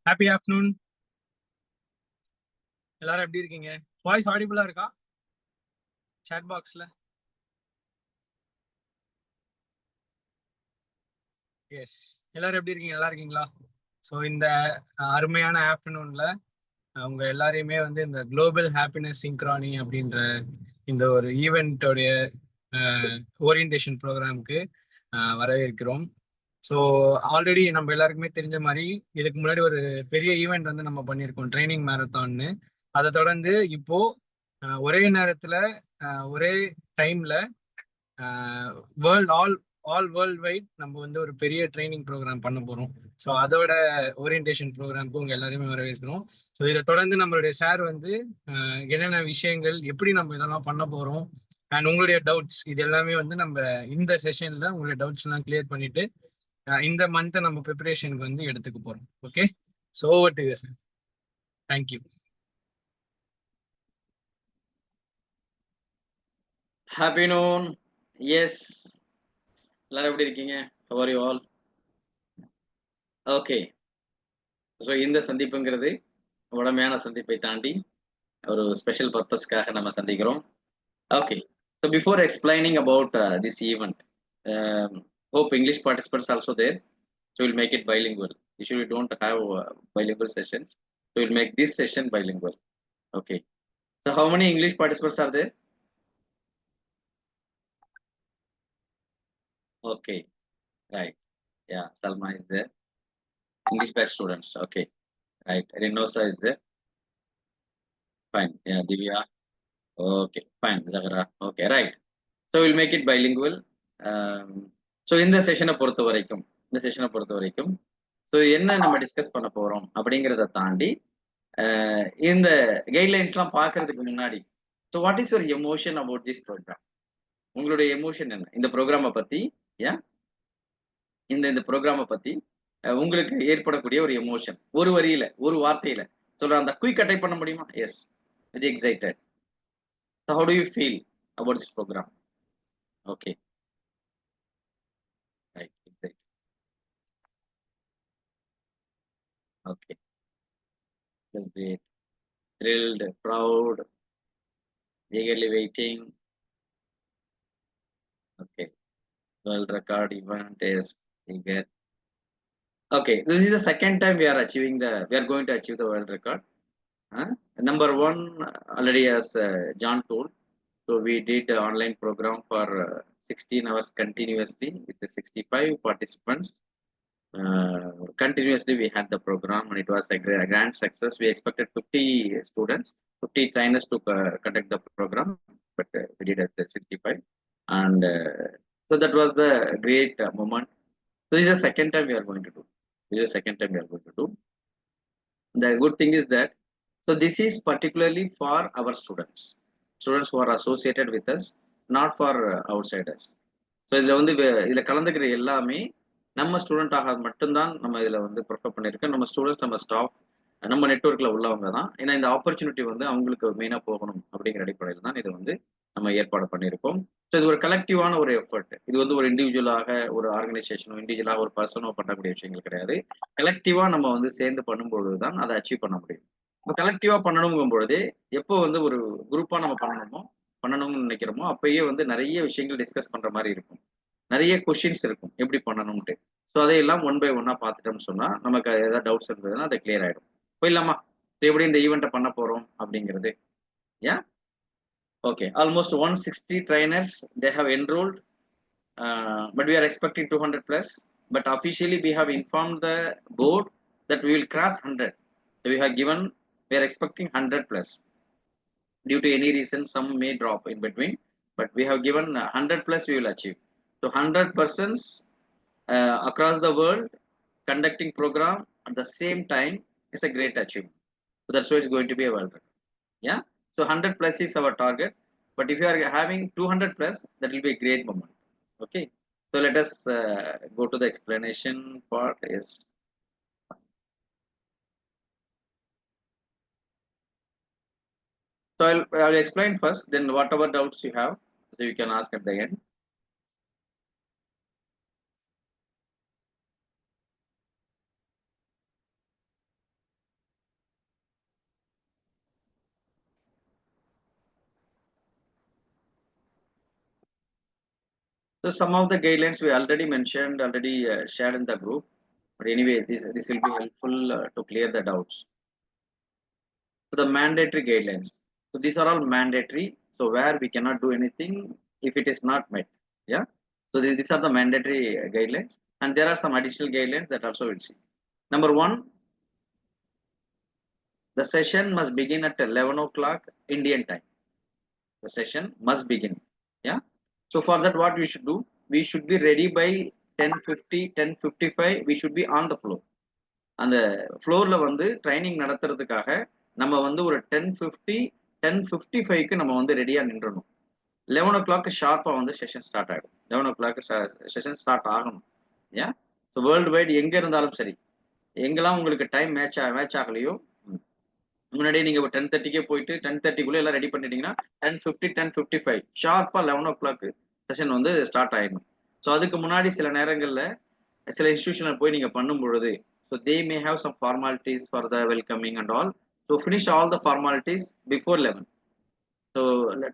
Happy afternoon. எல்லாரும் எப்படி இருக்கீங்க? வாய்ஸ் ஆடிபிளா இருக்கா சாட் பாக்ஸ்ல? எஸ். எல்லாரும் எப்படி இருக்கீங்க? நல்லா இருக்கீங்களா? ஸோ இந்த அருமையான ஆஃப்டர்நூன்ல உங்க எல்லாரையுமே வந்து இந்த குளோபல் ஹாப்பினஸ் சிங்க்ரானி அப்படின்ற இந்த ஒரு ஈவெண்ட்டோடைய ஓரியன்டேஷன் ப்ரோக்ராமுக்கு வரவேற்கிறோம். ஸோ ஆல்ரெடி நம்ம எல்லாருக்குமே தெரிஞ்ச மாதிரி இதுக்கு முன்னாடி ஒரு பெரிய ஈவெண்ட் வந்து நம்ம பண்ணியிருக்கோம், ட்ரைனிங் மேரத்தான்னு. அதை தொடர்ந்து இப்போ ஒரே நேரத்தில் ஒரே டைம்ல world all all world wide நம்ம வந்து ஒரு பெரிய ட்ரைனிங் ப்ரோக்ராம் பண்ண போகிறோம். ஸோ அதோட ஓரியன்டேஷன் ப்ரோக்ராமுக்கு உங்கள் எல்லாருமே வரவேற்கிறோம். ஸோ இதை தொடர்ந்து நம்மளுடைய சார் வந்து என்னென்ன விஷயங்கள், எப்படி நம்ம இதெல்லாம் பண்ண போகிறோம், அண்ட் உங்களுடைய டவுட்ஸ் இது எல்லாமே வந்து நம்ம இந்த செஷனில் உங்களுடைய டவுட்ஸ் எல்லாம் கிளியர் பண்ணிட்டு இந்த மந்த்தை நம்ம ப்ரிப்பரேஷனுக்கு வந்து எடுத்துக்க போகிறோம். Okay, so over to you sir. Thank you. Happy noon. Yes, எல்லாரும் எப்படி இருக்கீங்க? How are you all? Okay, so இந்த சந்திப்புங்கிறது உடமையான சந்திப்பை தாண்டி ஒரு ஸ்பெஷல் பர்பஸ்க்காக நம்ம சந்திக்கிறோம். Okay, so before explaining about this event, hope English participants also there, so we'll make it bilingual. Usually we don't have bilingual sessions, so we'll make this session bilingual. Okay, so how many English participants are there? Okay, right, yeah, Salma is there. English batch students, okay, right. Renosa is there. Fine, yeah, Divya. Okay, fine, Zahra. Okay, right. So we'll make it bilingual. So இந்த செஷனை பொறுத்த வரைக்கும் so என்ன நம்ம discuss பண்ண போறோம் அப்படிங்கிறத தாண்டி இந்த கைட்லைன்ஸ்லாம் பார்க்கறதுக்கு முன்னாடி, so what is your emotion about this program? உங்களுடைய எமோஷன் என்ன இந்த ப்ரோக்ராமை பத்தி? ஏன் இந்த ப்ரோக்ராமை பத்தி உங்களுக்கு ஏற்படக்கூடிய ஒரு எமோஷன், ஒரு வரியில ஒரு வார்த்தையில சொல்ற அந்த குயிக் அட்டை பண்ண முடியுமா? Yes, very excited. So how do you feel about this program? Okay, right, excited. Okay, that's great. Thrilled, proud, eagerly waiting. Okay, world record event is eager. Okay, this is the second time we are going to achieve the world record. Number one, already as John told, so we did an online program for 16 hours continuously with the 65 participants. Continuously we had the program and it was a grand success. We expected 50 students, 50 trainers to conduct the program, but we did at the 65, and so that was the great moment. So this is the second time we are going to do. The good thing is that, so this is particularly for our students who are associated with us, not for outsiders. So இதில் வந்து இதில் கலந்துக்கிற எல்லாமே நம்ம student ஆக மட்டும்தான் நம்ம இதில் வந்து ப்ரிஃபர் பண்ணியிருக்கோம். நம்ம ஸ்டூடெண்ட்ஸ், நம்ம ஸ்டாஃப், நம்ம நெட்ஒர்க்கில் உள்ளவங்க தான். ஏன்னா இந்த ஆப்பர்ச்சுனிட்டி வந்து அவங்களுக்கு மெயினாக போகணும் அப்படிங்கிற அடிப்படையில் தான் இதை வந்து நம்ம ஏற்பாடு பண்ணியிருக்கோம். ஸோ இது ஒரு கலெக்டிவான ஒரு எஃபர்ட். இது வந்து ஒரு இண்டிவிஜுவலாக, ஒரு ஆர்கனைசேஷனோ, இண்டிவிஜுவலாக ஒரு பர்சனோ பண்ணக்கூடிய விஷயங்கள் கிடையாது. கலெக்டிவாக நம்ம வந்து சேர்ந்து பண்ணும்பொழுது தான் அதை அச்சீவ் பண்ண முடியும். இப்போ கலெக்டிவாக பண்ணணுங்கும் பொழுது எப்போ வந்து ஒரு குரூப்பாக நம்ம பண்ணணும்னு நினைக்கிறோமோ அப்பயே வந்து நிறைய விஷயங்கள் டிஸ்கஸ் பண்ற மாதிரி இருக்கும், நிறைய கொஸ்டின்ஸ் இருக்கும் எப்படி பண்ணணும்ட்டு. ஸோ அதையெல்லாம் ஒன் பை ஒன்னா பார்த்துட்டோம்னு சொன்னா நமக்கு ஏதாவது டவுட்ஸ் இருந்ததுன்னா அதை கிளியர் ஆயிடும். போயிடலாமா? எப்படி இந்த ஈவெண்ட்டை பண்ண போறோம் அப்படிங்கிறது? ஏன் okay, almost 160 trainers they have enrolled, but we are expecting 200 plus, but officially we have informed the board that we will cross 100. So we are expecting 100 plus. Due to any reason some may drop in between, but we have given 100 plus we will achieve. So 100 persons across the world conducting program at the same time is a great achievement. So that's why it's going to be a world record. Yeah, so 100 plus is our target, but if you are having 200 plus, that will be a great moment. Okay, so let us go to the explanation part. Yes, so I'll explain first, then whatever doubts you have, so you can ask at the end. So some of the guidelines we already mentioned, already shared in the group. But anyway, this will be helpful to clear the doubts. So the mandatory guidelines. So these are all mandatory. So where we cannot do anything if it is not met. Yeah. So these are the mandatory guidelines, and there are some additional guidelines that also we'll see. Number one, the session must begin at 11 o'clock Indian time. The session must begin. Yeah. So for that, what we should do? We should be ready by 10:50, 10:55. We should be on the floor. அந்த ஃப்ளோர்ல வந்து training நடத்துறதுக்காக நம்ம வந்து ஒரு 10:50, 10:55க்கு நம்ம வந்து ரெடியா நின்றணும். 11 o'clock ஷார்ப்பா வந்து செஷன் ஸ்டார்ட் ஆகிடும். 11 o'clock செஷன் ஸ்டார்ட் ஆகணும். ஏன்? ஸோ வேர்ல்டு வைடு எங்க இருந்தாலும் சரி, எங்கெல்லாம் உங்களுக்கு டைம் மேட்ச் ஆகலையோ, முன்னாடியே நீங்க 10:30க்கே போயிட்டு 10:30க்குள்ள எல்லாம் ரெடி பண்ணிட்டீங்கன்னா 10:50, 10:55 ஷார்ப்பா 11 o'clock செஷன் வந்து ஸ்டார்ட் ஆயிடும். ஸோ அதுக்கு முன்னாடி சில நேரங்கள்ல சில இன்ஸ்டிடியூஷன்ல போய் நீங்க பண்ணும் பொழுது, so they may have some formalities for the welcoming and all. So finish all the formalities before 11. So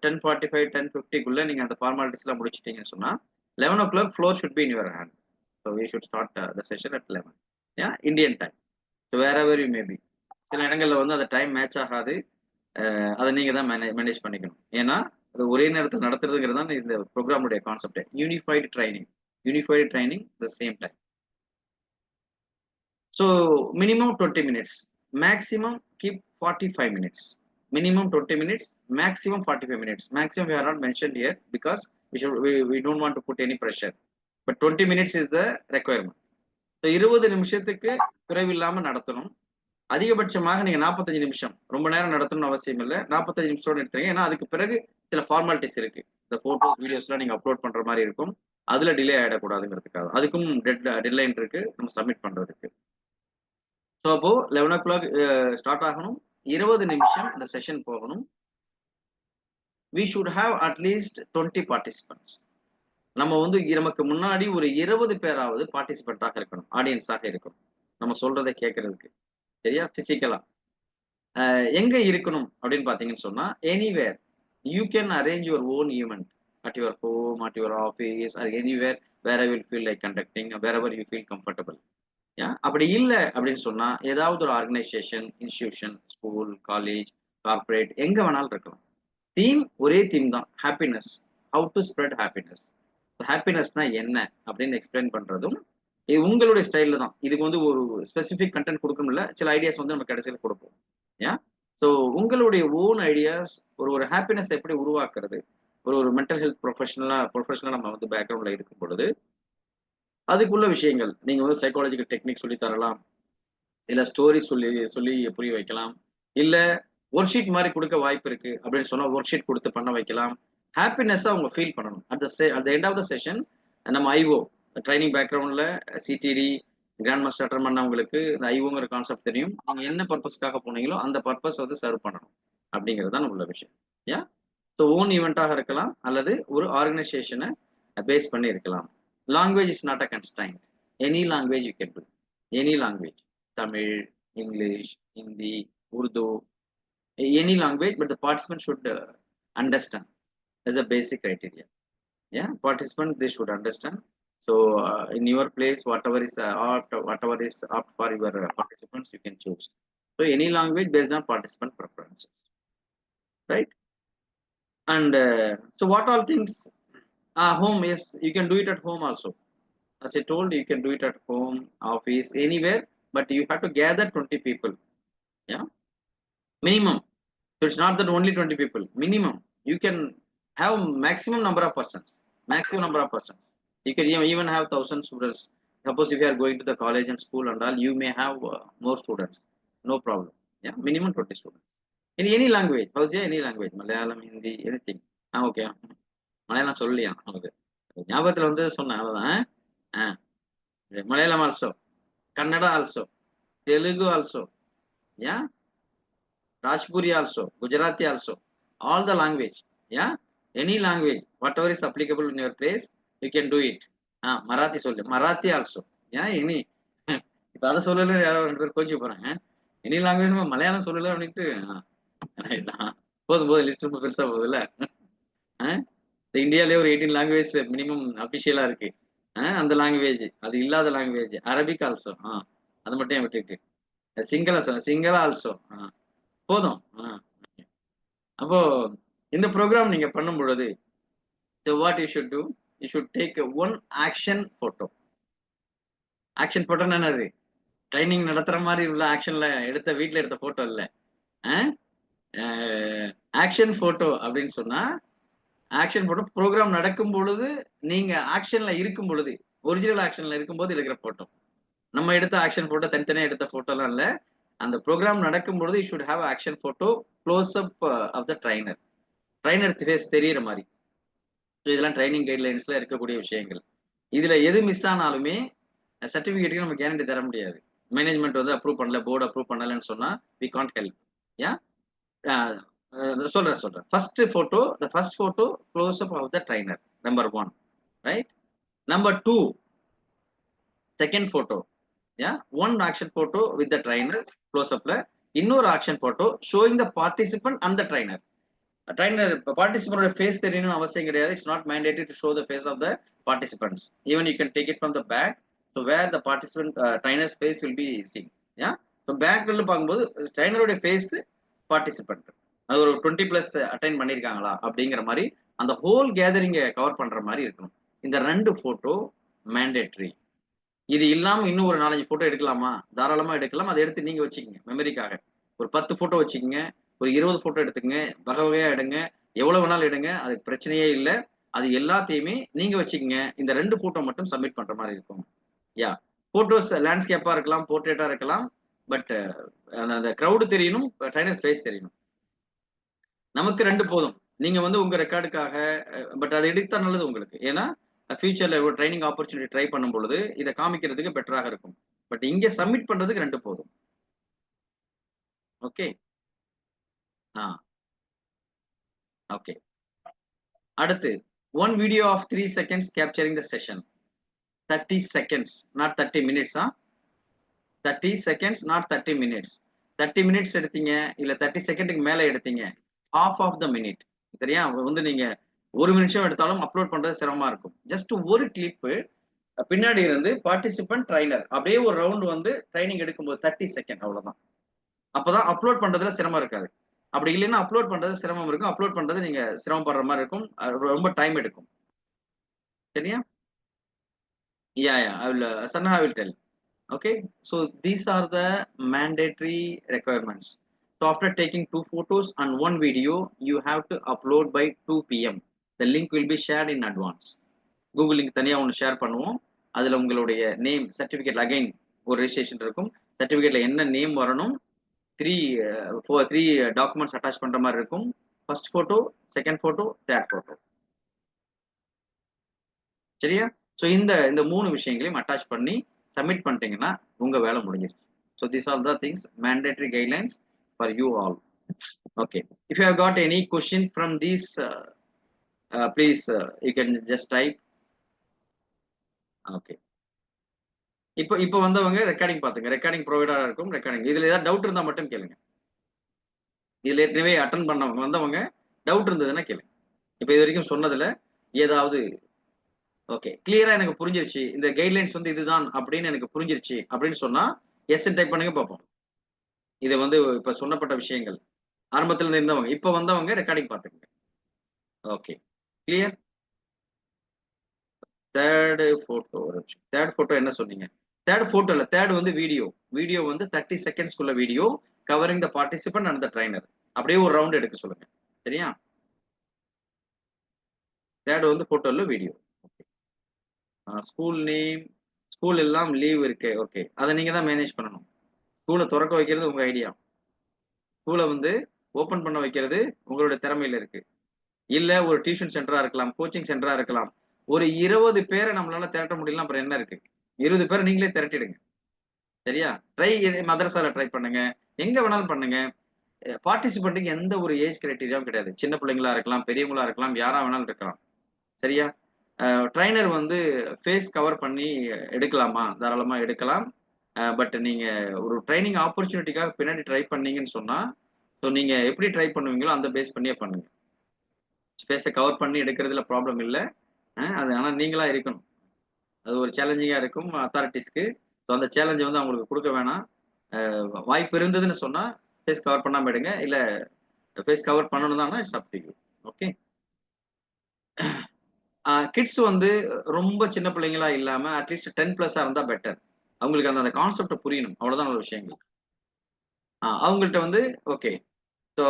10:45, 10:50 குள்ள நீங்க அந்த formalities எல்லாம் முடிச்சிட்டீங்கன்னு சொன்னா 11 o'clock floor should be in your hand. So we should start the session at 11. Yeah, Indian time. So wherever you may be. சில இடங்கள்ல வந்து அந்த time match ஆகாது. அதை நீங்க தான் மேனேஜ் பண்ணிக்கணும். ஏன்னா அது ஒரே நேரத்தில் நடத்துறதுங்கிறது தான் இந்த ப்ரோக்ராமுடைய concept. Unified training the same time. So minimum 20 minutes, maximum keep 45 minutes. Minimum 20 minutes, maximum 45 minutes. Maximum we are not mentioned here because we don't want to put any pressure. But 20 minutes is the requirement. So 20 நிமிஷத்துக்கு குறைவில்லாம நடத்தணும். அதிகபட்சமாக நீங்க 45 நிமிஷம், ரொம்ப நேரம் நடத்தணும்னு அவசியம் இல்லை. 45 நிமிஷத்தோட எடுத்துருங்க. ஏன்னா அதுக்கு பிறகு சில ஃபார்மாலிட்டிஸ் இருக்கு. இந்த போட்டோஸ் வீடியோஸ்லாம் நீங்க அப்லோட் பண்ற மாதிரி இருக்கும். அதுல டிலே ஆயிடக்கூடாதுங்கிறதுக்காக அதுக்கும் டெட்லைன் இருக்கு நம்ம சப்மிட் பண்றதுக்கு. ஸோ அப்போ 11 o'clock ஸ்டார்ட் ஆகணும். 20 நிமிஷம் இந்த செஷன் போகணும். வி ஷுட் ஹாவ் அட்லீஸ்ட் 20 பார்ட்டிசிபென்ட்ஸ். நம்ம வந்து நமக்கு முன்னாடி ஒரு 20 பேராவது பார்ட்டிசிபென்ட்டாக இருக்கணும், ஆடியன்ஸாக இருக்கணும், நம்ம சொல்றதை கேட்கறதுக்கு. சரியா? பிசிக்கலா எங்க இருக்கணும் அப்படின்னு பாத்தீங்கன்னு சொன்னா, anywhere you can arrange your own event at your home, at your office, or anywhere where I will feel like conducting, wherever you feel comfortable. அப்படி இல்லை அப்படின்னு சொன்னா ஏதாவது ஒரு organisation, institution, school, college, corporate, எங்க வேணாலும் இருக்கலாம். Theme ஒரே தீம் தான், happiness. How to spread happiness. ஹாப்பினஸ்னா என்ன அப்படின்னு எக்ஸ்பிளைன் பண்றதும் உங்களுடைய ஸ்டைல்ல தான். இதுக்கு வந்து ஒரு ஸ்பெசிபிக் கண்டென்ட் கொடுக்கணும் இல்லை, சில ஐடியாஸ் வந்து நம்ம கடைசியில் கொடுப்போம். ஏன்? ஸோ உங்களுடைய ஓன் ஐடியாஸ், ஒரு ஹாப்பினஸ் எப்படி உருவாக்குறது, ஒரு மென்டல் ஹெல்த் ப்ரொஃபஷனலா நம்ம வந்து பேக்ரவுண்ட்ல இருக்கும் பொழுது அதுக்குள்ள விஷயங்கள் நீங்க வந்து சைக்காலஜிக்கல் டெக்னிக் சொல்லி தரலாம், இல்ல ஸ்டோரி சொல்லி புரிய வைக்கலாம், இல்ல ஒர்க் ஷீட் மாதிரி கொடுக்க வாய்ப்பு இருக்கு அப்படின்னு சொன்னா ஒர்க் ஷீட் கொடுத்து பண்ண வைக்கலாம். ஹாப்பினஸா அவங்க ஃபீல் பண்ணணும். At the end of the session நம்ம ஐஓ ட்ரைனிங் பேக்ரவுண்ட்ல சிடிடி கிராண்ட் மாஸ்டர் அட்டன் பண்ணவங்களுக்கு இந்த ஐஓங்கிற கான்செப்ட் தெரியும். நீங்க என்ன பர்பஸ்க்காக போனீங்களோ அந்த பர்பஸ் வந்து சர்வ் பண்ணணும் அப்படிங்கிறது தான் உள்ள விஷயம். ஏன்? ஸோ ஓன் ஈவெண்ட்டாக இருக்கலாம் அல்லது ஒரு ஆர்கனைசேஷனை பேஸ் பண்ணி இருக்கலாம். Language is not a constraint. Any language you can do. Any language. Tamil, English, Hindi, Urdu, any language, but the participant should understand. That's a basic criteria. Yeah, participant, they should understand. So in your place, whatever is opt for your participants, you can choose. So any language based on participant preferences, right? And so what all things? Home, yes, you can do it at home also. As I told, you can do it at home, office, anywhere, but you have to gather 20 people. Yeah, minimum. So it's not that only 20 people. Minimum. You can have maximum number of persons. You can even have 1,000 students. Suppose if you are going to the college and school and all, you may have more students. No problem. Yeah, minimum 20 students. In any language. How's any language? Malayalam, Hindi, anything. Okay. Malayalam சொல்லியா நமக்கு ஞாபகத்துல வந்து சொன்னேன், அவ்வளவுதான். Malayalam also, Kannada also, Telugu also, yeah, Rajpuri also, Gujarati also, all the language, yeah, any language, whatever is applicable in your place, you can do it. Marathi சொல்லு, Marathi also, yeah, any. இப்ப அதை சொல்லல, யாரோ 2 பேர் கோச்சு போறாங்க. எனி லாங்குவேஜ் மலையாளம் சொல்லல அப்படின்ட்டு போதும் லிஸ்ட் பெருசா போகுதுல்ல. இந்தியாலே ஒரு 18 லாங்குவேஜ் மினிமம் அபிஷியலா இருக்கு. அந்த லாங்குவேஜ் அது இல்லாத லாங்குவேஜ் அரபிக் ஆல்சோ. அது மட்டும் விட்டுட்டு சிங்களா ஆல்சோ. போதும். அப்போ இந்த ப்ரோக்ராம் நீங்க பண்ணும் பொழுது so what you should do, you should take one action photo. Action போட்டோன்னா என்னது? ட்ரைனிங் நடத்துற மாதிரி உள்ள ஆக்ஷன்ல எடுத்த வீட்ல எடுத்த போட்டோ இல்ல. ஆக்ஷன் போட்டோ அப்படின்னு சொன்னா ஆக்ஷன் போட்டோ ப்ரோக்ராம் நடக்கும் பொழுது நீங்க ஆக்ஷன்ல இருக்கும் பொழுது ஒரிஜினல் ஆக்ஷன்ல இருக்கும்போது எடுக்கிற போட்டோ. நம்ம எடுத்த ஆக்ஷன் போட்டோ தனித்தனியா எடுத்த போட்டோலாம் இல்ல. அந்த ப்ரோக்ராம் நடக்கும் பொழுது you should have action photo close up of the trainer. Trainer face தெரியிற மாதிரி. இதெல்லாம் ட்ரைனிங் கைட்லைன்ஸ்ல இருக்கக்கூடிய விஷயங்கள். இதுல எது மிஸ் ஆனாலுமே சர்டிபிகேட்டுக்கு நம்ம கேரண்டி தர முடியாது. மேனேஜ்மெண்ட் வந்து அப்ரூவ் பண்ணல, போர்டு அப்ரூவ் பண்ணலன்னு சொன்னா வி கான்ட் ஹெல்ப். யா சொல்றேன். First photo, the first photo close up of the trainer number 1, right? Number 2 second photo. Yeah, one action photo with the trainer close அப்ல, இன்னொரு action photo showing the participant and the trainer. Trainer பார்ட்டிசிபென்டோட face தெரியணும்னு அவசியம் கிடையாது. It's not mandatory to show the face of the participants. Even you can take it from the back. So where the participant trainers face will be seen. Yeah, so பேக்ல பார்க்கும்போது ட்ரைனருடைய face participant அது ஒரு 20+ attain பண்ணியிருக்காங்களா அப்படிங்கிற மாதிரி அந்த whole கேதரிங்கை cover பண்ற மாதிரி இருக்கணும். இந்த 2 போட்டோ மேண்டேட்ரி. இது இல்லாம இன்னும் ஒரு 4-5 போட்டோ எடுக்கலாமா? தாராளமா எடுக்கலாம். அதை எடுத்து நீங்க வச்சுக்கோங்க மெமரிக்காக. ஒரு 10 போட்டோ வச்சுக்கோங்க, ஒரு 20 போட்டோ எடுத்துக்கங்க, வகை வகையா எடுங்க, எவ்வளவு வேணாலும் எடுங்க, அதுக்கு பிரச்சனையே இல்லை. அது எல்லாத்தையுமே நீங்க வச்சுக்கோங்க. இந்த 2 போட்டோ மட்டும் சப்மிட் பண்ற மாதிரி இருக்கும். யா, போட்டோஸ் லேண்ட்ஸ்கேப்பா இருக்கலாம், போர்ட்ரேட்டா இருக்கலாம். பட் அந்த கிரௌடு தெரியணும், ட்ரைனர் ஃபேஸ் தெரியணும். நமக்கு 2 போதும். நீங்க வந்து உங்க ரெக்கார்டுக்காக பட் அதை எடுத்தா நல்லது உங்களுக்கு. ஏன்னா ஃபியூச்சர்ல ஒரு ட்ரைனிங் ஆப்பர்ச்சுனிட்டி ட்ரை பண்ணும் பொழுது இதை காமிக்கிறதுக்கு பெட்டராக இருக்கும். பட் இங்க சப்மிட் பண்றதுக்கு 2 போதும். ஓகே. ஓகே. அடுத்து one video of 3 seconds capturing the session. 30 seconds, not 30 minutes. 30 seconds, not 30 minutes. 30 minutes எடுத்தீங்க இல்ல 30 செகண்டுக்கு மேல எடுத்தீங்க, half of the minute. சரியா? வந்து நீங்க 1 நிமிஷம் எடுத்தாலும் அப்லோட் பண்றது சிரமமா இருக்கும். ஜஸ்ட் ஒரு கிளிப்பு பின்னாடி இருந்து பார்ட்டிசிபென்ட் ட்ரைனர் அப்படியே ஒரு ரவுண்ட் வந்து ட்ரைனிங் எடுக்கும்போது 30 செகண்ட், அவ்வளவுதான். அப்பதான் அப்லோட் பண்றதுல சிரமம் இருக்காது. அப்படி இல்லைன்னா அப்லோட் பண்றது சிரமம் இருக்கும். அப்லோட் பண்றது நீங்க சிரமப்படுற மாதிரி இருக்கும். ரொம்ப டைம் எடுக்கும். சரியா? Yeah, I will, Sanha will tell. Okay, so these are the mandatory requirements. So after taking 2 photos and 1 video, you have to upload by 2 PM. The link will be shared in advance. Google link தனியா ஒன்று share பண்ணுவோம். அதுல உங்களுடைய name certificate again ஒரு registration இருக்கும். சர்டிபிகேட்ல என்ன name வரணும், 3 documents attach பண்ற மாதிரி இருக்கும். First photo, second photo, third photo. சரியா? ஸோ இந்த 3 விஷயங்களையும் அட்டாச் பண்ணி சப்மிட் பண்ணிட்டீங்கன்னா உங்க வேலை முடிஞ்சிருச்சு. So this are the things mandatory guidelines for you all. Okay, if you have got any question from these please you can just type. Okay, இப்போ வந்தவங்க ரெக்கார்டிங் பார்த்துங்க. ரெக்கார்டிங் ப்ரொவைடரா இருக்கும். ரெக்கார்டிங் இதுல ஏதாவது டவுட் இருந்தா மட்டும் கேளுங்க. இதுல ஏற்கனவே அட்டன் பண்ணவங்க வந்தவங்க டவுட் இருந்ததுன்னா கேளுங்க. இப்போ இது வரைக்கும் சொன்னதுல ஏதாவது ஓகே கிளியரா எனக்கு புரிஞ்சிருச்சு, இந்த கைட்லைன்ஸ் வந்து இதுதான் அப்படின்னு எனக்கு புரிஞ்சிருச்சு அப்படின்னு சொன்னா எஸ் டைப் பண்ணுங்க பார்ப்போம். இது வந்து இப்ப சொன்னப்பட்ட விஷயங்கள் ஆரம்பத்துல இருந்து இருந்தவங்க இப்ப வந்தவங்க ரெக்கார்டிங் பார்த்துக்கங்க. Okay, clear. தேர்ட் போட்டோ என்ன சொன்னீங்க? தேர்ட் போட்டோ இல்ல, தேர்ட் வந்து வீடியோ வந்து 30 செகண்ட்ஸ்க்குள்ள video covering the participant and the trainer. அப்படியே ஒரு ரவுண்ட் எடுக்க சொல்லுங்க. சரியா? தேர்ட் வந்து போட்டோல வீடியோ. ஸ்கூல் நேம், ஸ்கூல் எல்லாம் லீவ் இருக்கு. ஓகே, அதை நீங்க தான் மேனேஜ் பண்ணணும். ஸ்கூலை திறக்க வைக்கிறது உங்க ஐடியா, ஸ்கூலை வந்து ஓபன் பண்ண வைக்கிறது உங்களுடைய திறமையில இருக்கு. இல்ல ஒரு டியூஷன் சென்டரா இருக்கலாம், கோச்சிங் சென்டரா இருக்கலாம். ஒரு 20 பேரை நம்மளால திரட்ட முடியல, அப்புறம் என்ன இருக்கு? 20 பேரை நீங்களே திரட்டிடுங்க. சரியா? ட்ரை மதரசால ட்ரை பண்ணுங்க, எங்க வேணாலும் பண்ணுங்க. பார்ட்டிசிபென்ட்டுக்கு எந்த ஒரு ஏஜ் கிரைட்டீரியாவும் கிடையாது. சின்ன பிள்ளைங்களா இருக்கலாம், பெரியவங்களா இருக்கலாம், யாரா வேணாலும் இருக்கலாம். சரியா? ட்ரைனர் வந்து ஃபேஸ் கவர் பண்ணி எடுக்கலாமா? தாராளமா எடுக்கலாம். பட் நீங்க ஒரு ட்ரைனிங் ஆப்பர்ச்சுனிட்டிக்காக பின்னாடி ட்ரை பண்ணீங்கன்னு சொன்னா, ஸோ நீங்க எப்படி ட்ரை பண்ணுவீங்களோ அந்த பேஸ் பண்ணியே பண்ணுங்க. ஸ்பேஸை கவர் பண்ணி எடுக்கிறதுல ப்ராப்ளம் இல்லை. அது ஆனால் நீங்களா இருக்கணும். அது ஒரு சேலஞ்சிங்காக இருக்கும் அத்தாரிட்டிஸ்க்கு. ஸோ அந்த சேலஞ்சை வந்து அவங்களுக்கு கொடுக்க வேணாம். வாய்ப்பு இருந்ததுன்னு சொன்னால் ஃபேஸ் கவர் பண்ணாமல் எடுங்க. இல்லை ஃபேஸ் கவர் பண்ணணும் தானே it's up to you. Okay. Kids வந்து ரொம்ப சின்ன பிள்ளைங்களா இல்லாமல் அட்லீஸ்ட் 10+ இருந்தால் பெட்டர். அவங்களுக்கு அந்த கான்செப்டை புரியணும். அவ்வளோதான் ஒரு விஷயங்கள். அவங்கள்ட்ட வந்து ஓகே. ஸோ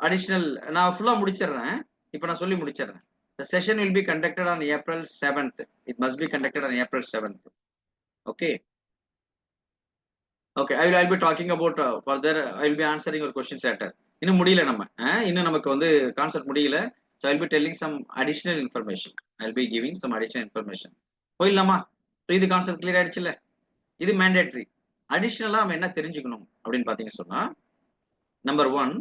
அடிஷ்னல் நான் ஃபுல்லாக முடிச்சிடுறேன். இப்போ நான் சொல்லி முடிச்சிடுறேன். The session will be conducted on April 7th. It must be conducted on April 7th. Okay. Okay. I'll be talking about further. I'll be answering your questions later. இன்னும் முடியல நம்ம. இன்னும் நமக்கு வந்து கான்செப்ட் முடியல. So I'll be telling some additional information. I'll be giving some additional information. போயிடலாமா? So இது concept clear ஆயிடுச்சுல்ல? இது மேண்டேட்ரி. அடிஷ்னலாக நம்ம என்ன தெரிஞ்சுக்கணும் அப்படின்னு பார்த்தீங்க சொன்னா, number 1,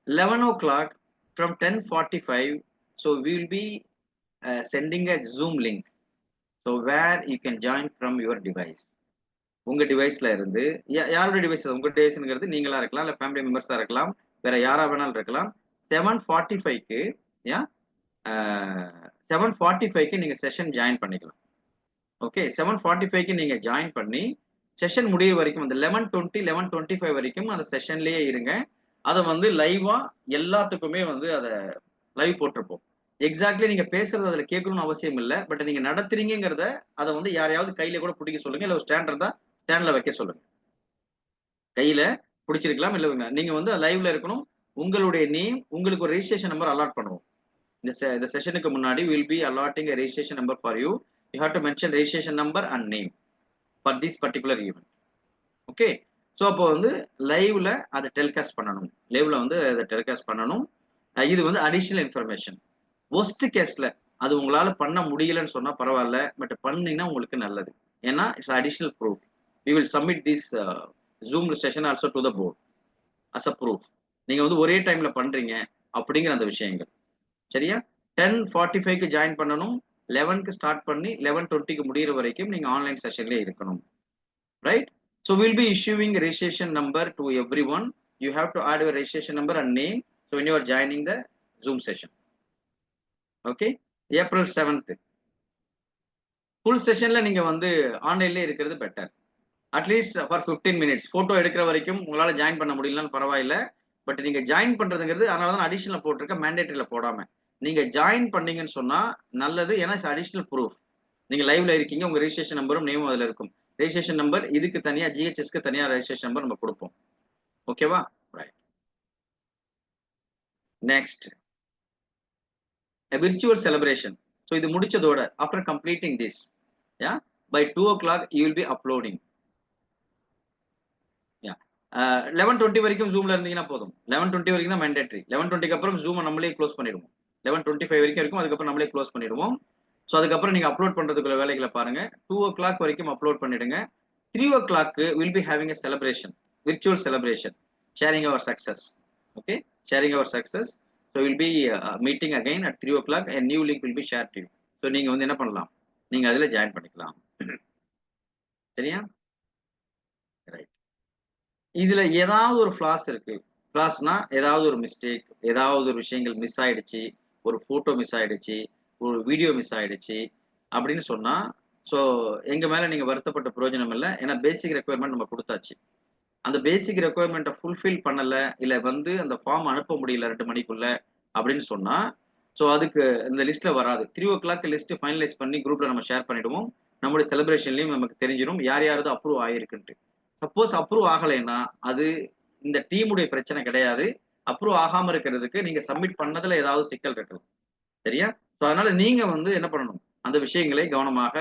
11 o'clock from 10:45. So we will be sending a Zoom link. So where you can join from your device. உங்க டிவைஸ்ல இருந்து யாருடைய டிவைஸ்? உங்க டிவைஸ்ங்கிறது நீங்களா இருக்கலாம், இல்லை ஃபேமிலி மெம்பர்ஸா இருக்கலாம், வேற யாரா வேணாலும் இருக்கலாம். 7:45க்கு 7:45க்கு நீங்க செஷன் ஜாயின் பண்ணிக்கலாம். ஓகே. 7:45க்கு நீங்க ஜாயின் பண்ணி செஷன் முடிவு வரைக்கும் அந்த 11:20 11:25 வரைக்கும் அந்த செஷன்லயே இருங்க. அதை வந்து லைவா எல்லாத்துக்குமே வந்து அதை லைவ் போட்டிருப்போம். எக்ஸாக்ட்லி நீங்க பேசுறது அதுல கேட்கணும்னு அவசியம் இல்லை. பட் நீங்க நடத்துறீங்கிறத அதை வந்து யாரையாவது கையில கூட பிடிக்க சொல்லுங்க. இல்லை ஒரு ஸ்டாண்ட் இருந்தா ஸ்டாண்ட்ல வைக்க சொல்லுங்க. கையில பிடிச்சிருக்கலாம். இல்லை நீங்க வந்து லைவ்ல இருக்கணும். உங்களுடைய நேம், உங்களுக்கு ஒரு ரெஜிஸ்ட்ரேஷன் நம்பர் அலாட் பண்ணுவோம். இந்த செஷனுக்கு முன்னாடி will be allotting a registration number for you. You have to mention registration number and name for this particular event. Okay. So அப்போ வந்து லைவ்ல அதை டெலிகாஸ்ட் பண்ணணும். லைவ்ல வந்து அதை டெலிகாஸ்ட் பண்ணணும். இது வந்து அடிஷனல் இன்ஃபர்மேஷன். ஒஸ்ட் கேஸ்ல அது உங்களால பண்ண முடியலன்னு சொன்னா பரவாயில்ல. பட் பண்ணீங்கன்னா உங்களுக்கு நல்லது. ஏன்னா it's additional proof. We will submit this Zoom session also to the board as a proof. நீங்க வந்து ஒரே டைம்ல பண்றீங்க அப்படிங்கிற அந்த விஷயங்கள். சரியா? 10:45க்கு ஜாயின் பண்ணணும். 11க்கு ஸ்டார்ட் பண்ணி 11:20க்கு முடிகிற வரைக்கும் நீங்க ஆன்லைன் செஷன்லேயே இருக்கணும். Right? So we'll be issuing a registration number to everyone. You have to add your registration number and name. So when you are joining the Zoom session. Okay? April 7th. Full செஷன்ல நீங்க வந்து ஆன்லைன்லேயே இருக்கிறது better. At least for 15 minutes. Photo எடுக்கிற வரைக்கும் உங்களால் join பண்ண முடியலன்னு பரவாயில்ல. பட் நீங்கள் ஜாயின் பண்ணுறதுங்கிறது அதனால தான் அடிஷனல் போட்டிருக்க, மேண்டேட்டரியில் போடாமல். நீங்கள் ஜாயின் பண்ணீங்கன்னு சொன்னால் நல்லது. ஏன்னா இட்ஸ் அடிஷனல் ப்ரூஃப். நீங்கள் லைவ்ல இருக்கீங்க, உங்கள் ரெஜிஸ்ட்ரேஷன் நம்பரும் நேமும் அதில் இருக்கும். ரெஜிஸ்ட்ரேஷன் நம்பர் இதுக்கு தனியாக, ஜிஹெச்எஸ்க்கு தனியாக ரெஜிஸ்ட்ரேஷன் நம்பர் நம்ம கொடுப்போம். ஓகேவா? Right. Next, virtual celebration. So இது முடிச்சதோட after completing this, by 2 o'clock you will be uploading. 11:20 வரைக்கும் ஜூம்ல இருந்தீங்கன்னா போதும். 11:20 வரைக்கும் தான் மேண்டேட்டரி. 11:20க்கு அப்புறம் ஜூமை நம்மளே க்ளோஸ் பண்ணிடுவோம். 11:25 வரைக்கும் இருக்கும். அதுக்கப்புறம் நம்மளே க்ளோஸ் பண்ணிடுவோம். ஸோ அதுக்கப்புறம் நீங்க அப்லோட் பண்றதுக்குள்ள வேலைகளை பாருங்க. 2 o'clock வரைக்கும் அப்லோட் பண்ணிடுங்க. 3 o'clock will be having a celebration, virtual celebration, sharing our success. Okay, sharing our success. So will be meeting again at 3 o'clock. a new link will be shared to you. So நீங்க வந்து என்ன பண்ணலாம், நீங்க அதுல join பண்ணிக்கலாம். சரியா? Right. இதுல ஏதாவது ஒரு ஃபிளாஸ் இருக்கு. ஃபிளாஸ்னா ஏதாவது ஒரு மிஸ்டேக், ஏதாவது ஒரு விஷயங்கள் மிஸ் ஆயிடுச்சு, ஒரு போட்டோ மிஸ் ஆயிடுச்சு, ஒரு வீடியோ மிஸ் ஆயிடுச்சு அப்படின்னு சொன்னா, ஸோ எங்க மேல நீங்க வருத்தப்பட்ட பிரயோஜனம் இல்லை. ஏன்னா பேசிக் ரெக்குயர்மெண்ட் நம்ம கொடுத்தாச்சு. அந்த பேசிக் ரெக்குயர்மெண்ட்டை ஃபுல்ஃபில் பண்ணல, இல்லை வந்து அந்த ஃபார்ம் அனுப்ப முடியல 2 மணிக்குள்ள அப்படின்னு சொன்னா, ஸோ அதுக்கு இந்த லிஸ்ட்ல வராது. 3 o'clock லிஸ்ட் ஃபைனலைஸ் பண்ணி குரூப்ல நம்ம ஷேர் பண்ணிடுவோம். நம்மளுடைய செலிப்ரேஷன்லயும் நமக்கு தெரிஞ்சிடும் யார் யாரது அப்ரூவ் ஆகிருக்குன்ட்டு. சப்போஸ் அப்ரூவ் ஆகலைன்னா அது இந்த டீமுடைய பிரச்சனை கிடையாது. அப்ரூவ் ஆகாம இருக்கிறதுக்கு நீங்க சப்மிட் பண்ணதுல ஏதாவது சிக்கல் இருக்கலாம். சரியா? ஸோ அதனால நீங்க வந்து என்ன பண்ணணும், அந்த விஷயங்களை கவனமாக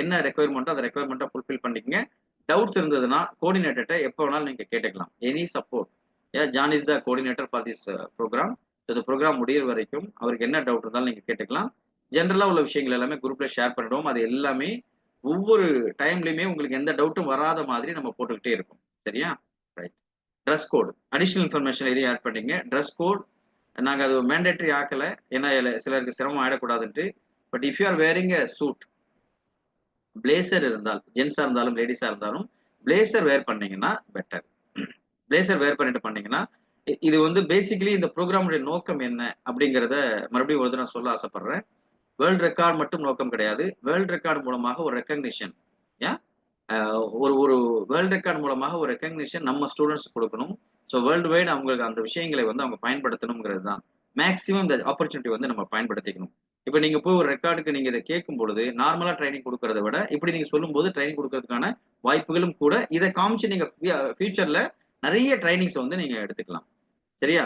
என்ன ரெக்குயர்மெண்ட்டோ அந்த ரெக்குயர்மெண்ட்டை ஃபுல்ஃபில் பண்ணிக்கங்க. டவுட்ஸ் இருந்ததுன்னா கோஆர்டினேட்டர்கிட்ட எப்போ வேணாலும் நீங்க கேட்டுக்கலாம். Any support. John is the coordinator for this program. இந்த ப்ரோக்ராம் முடியிற வரைக்கும் அவருக்கு என்ன டவுட் இருந்தாலும் நீங்க கேட்டுக்கலாம். ஜென்ரலா உள்ள விஷயங்கள் எல்லாமே குரூப்ல ஷேர் பண்ணிடுவோம். அது எல்லாமே ஒவ்வொரு டைம்லயுமே உங்களுக்கு எந்த டவுட்டும் வராத மாதிரி நம்ம போட்டுக்கிட்டே இருக்கும். சரியா? Right. Dress code, additional information எதையும் ஆட் பண்ணீங்க. ட்ரெஸ் கோட் நாங்க அது மேண்டேட்டரி ஆக்கல, ஏன்னா சிலருக்கு சிரமம் ஆயிடக்கூடாதுன்ட்டு. But if you are wearing a suit, blazer இருந்தால், ஜென்ஸா இருந்தாலும் லேடிஸா இருந்தாலும் பிளேசர் வேர் பண்ணீங்கன்னா பெட்டர். பிளேசர் வேர் பண்ணிட்டு பண்ணீங்கன்னா இது வந்து பேசிக்கலி இந்த ப்ரோக்ராமுடைய நோக்கம் என்ன அப்படிங்கிறத மறுபடியும் ஒரு நான் சொல்ல ஆசைப்படுறேன். வேர்ல்ட் ரெக்கார்ட் மட்டும் நோக்கம் கிடையாது. வேர்ல்ட் ரெக்கார்ட் மூலமாக ஒரு ரெக்கக்னிஷன், ஏன் ஒரு ஒரு வேர்ல்ட் ரெக்கார்ட் மூலமாக ஒரு ரெக்கக்னிஷன் நம்ம ஸ்டூடெண்ட்ஸ் கொடுக்கணும். ஸோ வேர்ல்டு வைடு அவங்களுக்கு அந்த விஷயங்களை வந்து அவங்க பயன்படுத்தணுங்கிறது தான். மேக்ஸிமம் இந்த ஆப்பர்ச்சுனிட்டி வந்து நம்ம பயன்படுத்திக்கணும். இப்போ நீங்க போய் ஒரு ரெக்கார்டுக்கு நீங்க இதை கேட்கும் பொழுது நார்மலா ட்ரைனிங் கொடுக்கறத விட இப்படி நீங்க சொல்லும் போது ட்ரைனிங் கொடுக்கறதுக்கான வாய்ப்புகளும் கூட இதை காமிச்சு நீங்க ஃபியூச்சர்ல நிறைய ட்ரைனிங்ஸ் வந்து நீங்க எடுத்துக்கலாம். சரியா?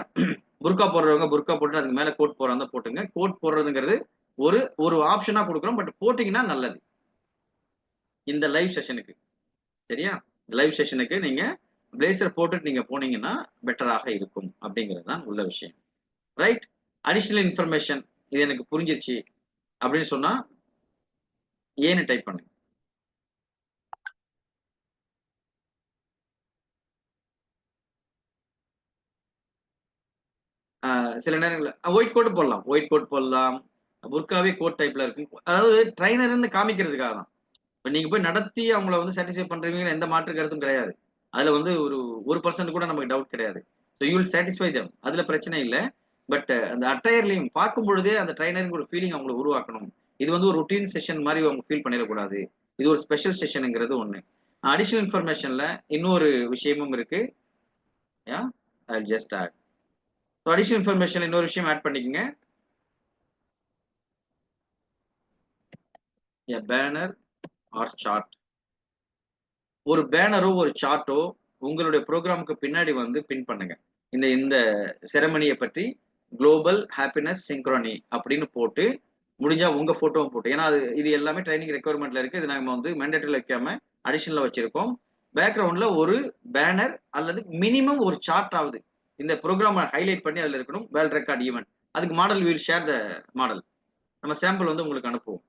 புர்கா போடுறவங்க புர்கா போட்டு அதுக்கு மேல கோட் போடுறாங்க போட்டுங்க. கோட் போடுறதுங்கிறது ஒரு ஒரு ஆப்ஷனா கொடுக்குறோம். பட் போட்டீங்கன்னா நல்லது இந்த லைவ் செஷனுக்கு. சரியா? லைவ் செஷனுக்கு நீங்க பிளேசர் போட்டுட்டு நீங்க போனீங்கன்னா பெட்டராக இருக்கும் அப்படிங்கிறது தான் உள்ள விஷயம். ரைட்? அடிஷனல் இன்ஃபர்மேஷன் இது எனக்கு புரிஞ்சிருச்சு அப்படின்னு சொன்னா ஏன்னு டைப் பண்ணுங்க. சில நேரங்கள்ல ஒயிட் கோட் போடலாம். ஒயிட் கோட் போடலாம். புர்காவே கோட் டைப்ல இருக்கும். அதாவது ட்ரைனர்னு காமிக்கிறதுக்காக தான். இப்ப நீங்க போய் நடத்தி அவங்கள வந்து சாட்டிஸ்ஃபை பண்றீங்கன்னு எந்த மாற்று கருத்தும் கிடையாது. அதுல வந்து ஒரு 1% கூட நமக்கு டவுட் கிடையாது. So you will satisfy them. அதுல பிரச்சனை இல்ல. பட் அந்த அட்டையர்லயும் பார்க்கும் பொழுதே அந்த ட்ரைனருக்கு ஒரு ஃபீலிங் அவங்களுக்கு உருவாக்கணும். இது வந்து ஒரு ரொட்டீன் செஷன் மாதிரி அவங்க ஃபீல் பண்ணிடக்கூடாது. இது ஒரு ஸ்பெஷல் செஷனுங்கிறது ஒண்ணு. அடிஷனல் இன்ஃபர்மேஷன்ல இன்னொரு விஷயமும் இருக்கு. Yeah I just add. So additional இன்ஃபர்மேஷன்ல இன்னொரு விஷயம் ஆட் பண்ணிக்கங்க. A banner or chart. ஒரு பேனரோ ஒரு சார்ட்டோ உங்களுடைய ப்ரோக்ராமுக்கு பின்னாடி வந்து பின் பண்ணுங்க. இந்த இந்த செரமனியை பற்றி குளோபல் ஹாப்பினஸ் சிங்க்ரோனி அப்படின்னு போட்டு முடிஞ்சா உங்க போட்டோவும் போட்டு, ஏன்னா அது இது எல்லாமே ட்ரைனிங் ரெக்குவயர்மெண்ட்ல இருக்கு. இது நம்ம வந்து மேண்டேட்டரியில் வைக்காம அடிஷனலா வச்சிருக்கோம். பேக்ரவுண்ட்ல ஒரு பேனர் அல்லது மினிமம் ஒரு சார்ட் ஆகுது இந்த ப்ரோக்ராம் ஹைலைட் பண்ணி அதுல இருக்கணும். வேர்ல்ட் ரெக்கார்ட் ஈவெண்ட் அதுக்கு model will share the model. நம்ம சாம்பிள் வந்து உங்களுக்கு அனுப்புவோம்.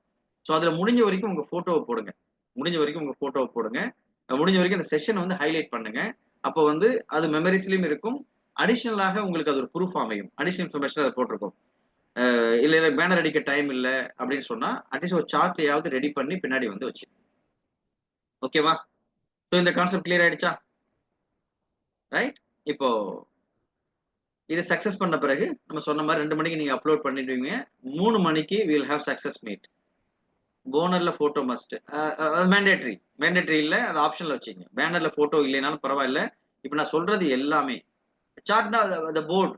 ஸோ அதுல முடிஞ்ச வரைக்கும் உங்க போட்டோவை போடுங்க. முடிஞ்ச வரைக்கும் உங்க போட்டோவை போடுங்க. முடிஞ்ச வரைக்கும் அந்த செஷன் வந்து ஹைலைட் பண்ணுங்க. அப்போ வந்து அது மெமரிஸ்லயும் இருக்கும். அடிஷனலாக உங்களுக்கு அது ஒரு ப்ரூஃப் அமையும். அடிஷனல் இன்ஃபர்மேஷன் அதை போட்டிருக்கோம். இல்ல பேனர் அடிக்க டைம் இல்ல அப்படின்னு சொன்னா அட்லீஸ்ட் ஒரு சார்ட்லயாவது ரெடி பண்ணி பின்னாடி வந்து வச்சு. ஓகேவா? ஸோ இந்த கான்செப்ட் கிளியர் ஆயிடுச்சா? ரைட்? இப்போ இது சக்சஸ் பண்ண பிறகு நம்ம சொன்ன மாதிரி 2 மணிக்கு நீங்க அப்லோட் பண்ணிடுவீங்க. 3 மணிக்கு வில் ஹேவ் சக்சஸ் மீட். போனர்ல போட்டோ மஸ்ட். மேண்டேட்டரி. மேண்டேட்டரி இல்ல, அது ஆப்ஷன்ல வச்சுக்கங்க. பேனர்ல போட்டோ இல்லைனாலும் பரவாயில்ல. இப்ப நான் சொல்றது எல்லாமே சார்ட்னா the போர்டு,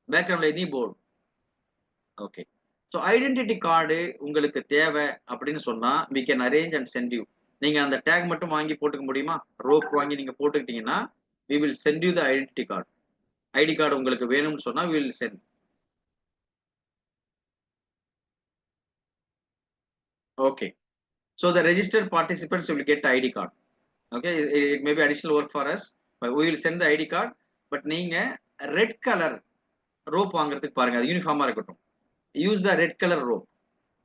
பேக்ரவுண்ட்ல any board. Okay. So identity card உங்களுக்கு தேவை அப்படின்னு சொன்னா we can arrange and send you. நீங்க அந்த டேக் மட்டும் வாங்கி போட்டுக்க முடியுமா? ரோப் வாங்கி நீங்க போட்டுக்கிட்டீங்கன்னா we will send you the identity card. ID card உங்களுக்கு வேணும்னு சொன்னா we will send. Okay. So the registered participants will get ID card. Okay, it may be additional work for us, but we will send the ID card. But நீங்க red colour rope வாங்குறதுக்கு பாருங்க, அது யூனிஃபார்மா இருக்கட்டும். Use the red colour rope.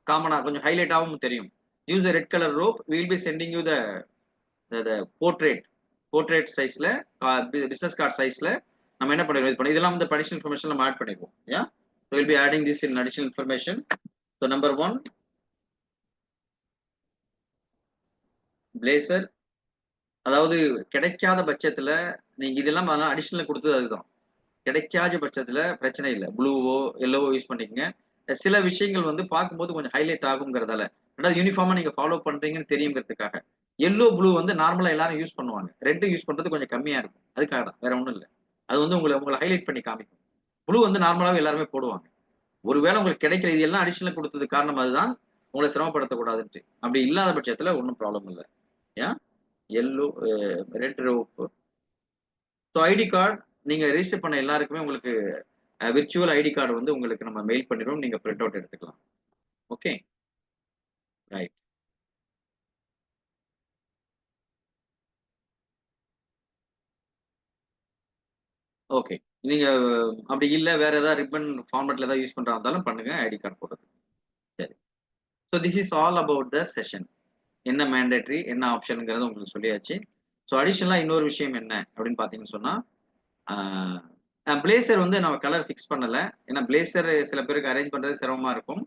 காமனா கொஞ்சம் highlight ஆகும் தெரியும். Use the red colour rope. we will be sending you the portrait சைஸ்ல பிசினஸ் கார்டு சைஸ்ல நம்ம என்ன பண்ணிடுவோம், இதெல்லாம் வந்து அடிஷனல் இன்ஃபர்மேஷன் நம்ம ஆட் பண்ணிடுவோம். யா, so we'll be adding this in additional information. So number 1 blazer. அதாவது கிடைக்காத பட்சத்துல நீங்க இதெல்லாம் அடிஷனல் கொடுத்தது அதுதான். கிடைக்காத பட்சத்துல பிரச்சனை இல்லை. ப்ளூவோ எல்லோவோ யூஸ் பண்ணிக்கங்க. சில விஷயங்கள் வந்து பார்க்கும்போது கொஞ்சம் ஹைலைட் ஆகுங்கிறதால, ரெண்டாவது யூனிஃபார்மா நீங்க ஃபாலோ பண்றீங்கன்னு தெரியுங்கிறதுக்காக. எல்லோ ப்ளூ வந்து நார்மலா எல்லாரும் யூஸ் பண்ணுவாங்க. ரெட் யூஸ் பண்றது கொஞ்சம் கம்மியா இருக்கும். அதுக்காக தான், வேற ஒண்ணும் இல்லை. அது வந்து உங்களை ஹைலைட் பண்ணி காமிக்கும். ப்ளூ வந்து நார்மலாவே எல்லாருமே போடுவாங்க. ஒருவேளை உங்களுக்கு கிடைக்கிற இது எல்லாம் அடிஷனல் கொடுத்தது காரணம் அதுதான், உங்களை சிரமப்படுத்தக்கூடாதுன்ட்டு. அப்படி இல்லாத பட்சத்துல ஒன்றும் ப்ராப்ளம் இல்லை. ஏன் yellow red rope. So ID card நீங்க ரெஜிஸ்டர் பண்ண எல்லாருக்குமே உங்களுக்கு விர்ச்சுவல் ஐடி கார்டு வந்து உங்களுக்கு நம்ம மெயில் பண்ணிடுவோம். நீங்க பிரிண்ட் அவுட் எடுத்துக்கலாம். Okay, right. ஓகே, நீங்க அப்படி இல்லை வேற ஏதாவது ரிப்பன் ஃபார்மேட்ல ஏதாவது யூஸ் பண்றா இருந்தாலும் பண்ணுங்க ஐடி கார்டு போடுறது. சரி. So this is all about the session. என்ன மேண்டேட்ரி என்ன ஆப்ஷனுங்கிறது உங்களுக்கு சொல்லியாச்சு. ஸோ அடிஷனலா இன்னொரு விஷயம் என்ன அப்படின்னு பார்த்தீங்கன்னு சொன்னா, பிளேசர் வந்து நம்ம கலர் ஃபிக்ஸ் பண்ணல. ஏன்னா பிளேசர் சில பேருக்கு அரேஞ்ச் பண்றது சிரமமா இருக்கும்.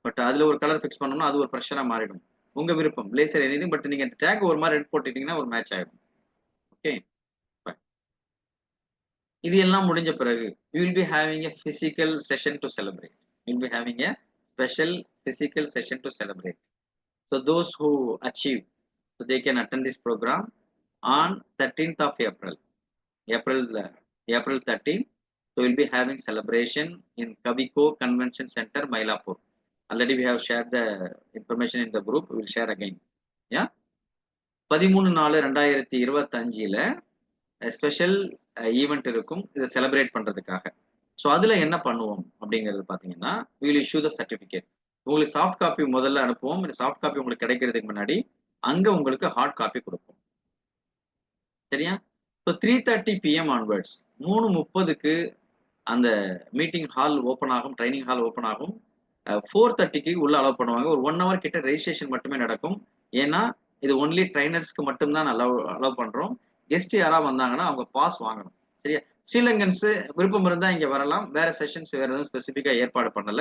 பட் அதுல ஒரு கலர் ஃபிக்ஸ் பண்ணோம்னா அது ஒரு ப்ரெஷரா மாறிடும். உங்க விருப்பம் பிளேசர் எனிதிங். பட் நீங்க டேக் ஒரு மாதிரி ரெட் போட்டுட்டீங்கன்னா ஒரு மேட்ச் ஆயிடும். ஓகே. இது எல்லாம் முடிஞ்ச பிறகு we will be having a physical session to celebrate. We will be having a special physical session to celebrate. So those who achieve, so they can attend this program on 13th of April. April 13th. So we'll be having celebration in Kaviko Convention Center, Mylapore. Already we have shared the information in the group. We will share again. Yeah. 13/4/2025 special event இருக்கும் இதை celebrate பண்றதுக்காக. So அதுல என்ன பண்ணுவோம் அப்படிங்கிறது பாத்தீங்கன்னா will issue the certificate. உங்களுக்கு soft copy முதல்ல அனுப்புவோம். இந்த சாஃப்ட் காப்பி உங்களுக்கு கிடைக்கிறதுக்கு முன்னாடி அங்க உங்களுக்கு ஹார்ட் காப்பி கொடுப்போம். சரியா? ஸோ 3:30 PM ஆன்வர்ட்ஸ் 3:30க்கு அந்த மீட்டிங் ஹால் ஓப்பன் ஆகும், ட்ரைனிங் ஹால் ஓப்பன் ஆகும். 4:30க்கு உள்ள அலோவ் பண்ணுவாங்க. ஒரு 1 hour கிட்ட ரெஜிஸ்ட்ரேஷன் மட்டுமே நடக்கும். ஏன்னா இது ஒன்லி ட்ரைனர்ஸ்க்கு மட்டும்தான் அலோவ் பண்றோம். கெஸ்ட் யாராவது வந்தாங்கன்னா அவங்க பாஸ் வாங்கணும். சரியா? ஸ்ரீலங்கன்ஸ் விருப்பம் இருந்தா இங்க வரலாம். வேற செஷன்ஸ் வேற எதுவும் ஸ்பெசிஃபிக்கா ஏற்பாடு பண்ணல.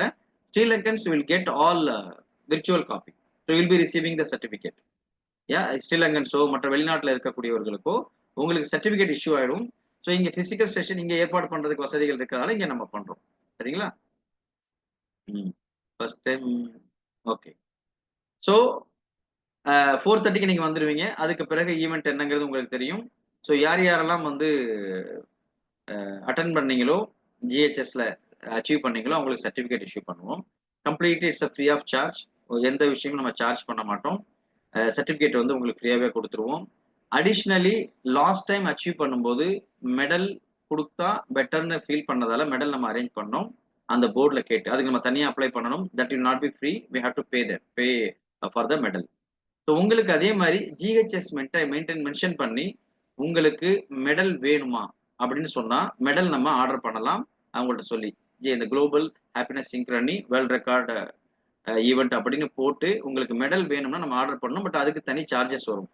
Sri Lankans will get all virtual copy. So will be receiving the certificate. ஸ்ரீலங்கன்ஸோ மற்ற வெளிநாட்டில் இருக்கக்கூடியவர்களுக்கோ உங்களுக்கு சர்டிபிகேட் இஷ்யூ ஆயிடும். ஸோ இங்க பிசிக்கல் செஷன் இங்க ஏற்பாடு பண்றதுக்கு வசதிகள் இருக்கிறதால இங்க நம்ம பண்றோம். சரிங்களா? First time. ஓகே. ஸோ 4:30க்கு நீங்க வந்துருவீங்க. அதுக்கு பிறகு ஈவெண்ட் என்னங்கிறது உங்களுக்கு தெரியும். ஸோ யாரெல்லாம் வந்து அட்டன் பண்ணீங்களோ, ஜிஹெச்எஸ்ல அச்சீவ் பண்ணீங்களோ அவங்களுக்கு சர்டிபிகேட் இஷ்யூ பண்ணுவோம். Completely it's free of charge. எந்த விஷயமும் நம்ம சார்ஜ் பண்ண மாட்டோம். சர்டிபிகேட் வந்து உங்களுக்கு ஃப்ரீயாவே கொடுத்துருவோம். அடிஷ்னலி லாஸ்ட் டைம் அச்சீவ் பண்ணும்போது மெடல் கொடுத்தா பெட்டர்னு ஃபீல் பண்ணதால மெடல் நம்ம அரேஞ்ச் பண்ணோம். அந்த போர்டில் கேட்டு அதுக்கு நம்ம தனியாக அப்ளை பண்ணணும். That will not be free. We have to pay for the medal. So உங்களுக்கு அதே மாதிரி ஜிஹெச்எஸ் மென்ஷன் பண்ணி உங்களுக்கு மெடல் வேணுமா அப்படின்னு சொன்னா மெடல் நம்ம ஆர்டர் பண்ணலாம். அவங்கள்ட்ட சொல்லி இந்த global happiness synchrony world record event அப்படின்னு போட்டு உங்களுக்கு மெடல் வேணும்னா நம்ம ஆர்டர் பண்ணணும். பட் அதுக்கு தனி சார்ஜஸ் வரும்.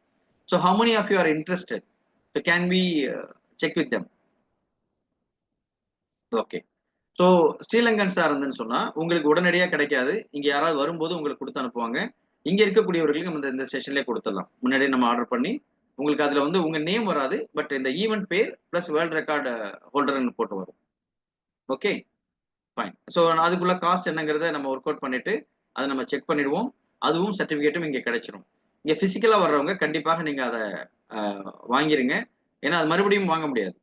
So how many of you are interested? So can we check with them? Okay. So ஸ்ரீலங்கன்ஸா இருந்துன்னு சொன்னா உங்களுக்கு உடனடியாக கிடைக்காது. இங்க யாராவது வரும்போது உங்களுக்கு கொடுத்து அனுப்புவாங்க. இங்க இருக்கக்கூடியவர்களுக்கு நம்ம இந்த செஷன்லேயே கொடுத்துடலாம். முன்னாடியே நம்ம ஆர்டர் பண்ணி உங்களுக்கு அதுல வந்து உங்க நேம் வராது. பட் இந்த ஈவெண்ட் பேர் பிளஸ் வேர்ல்ட் ரெக்கார்டு ஹோல்டர்னு போட்டு வரும். Okay fine. ஸோ அதுக்குள்ள காஸ்ட் என்னங்கிறத நம்ம ஒர்க் அவுட் பண்ணிட்டு அதை நம்ம செக் பண்ணிடுவோம். அதுவும் சர்டிஃபிகேட்டும் இங்கே கிடைச்சிரும். இங்கே ஃபிசிக்கலாக வர்றவங்க கண்டிப்பாக நீங்கள் அதை வாங்கிருங்க. ஏன்னா அது மறுபடியும் வாங்க முடியாது.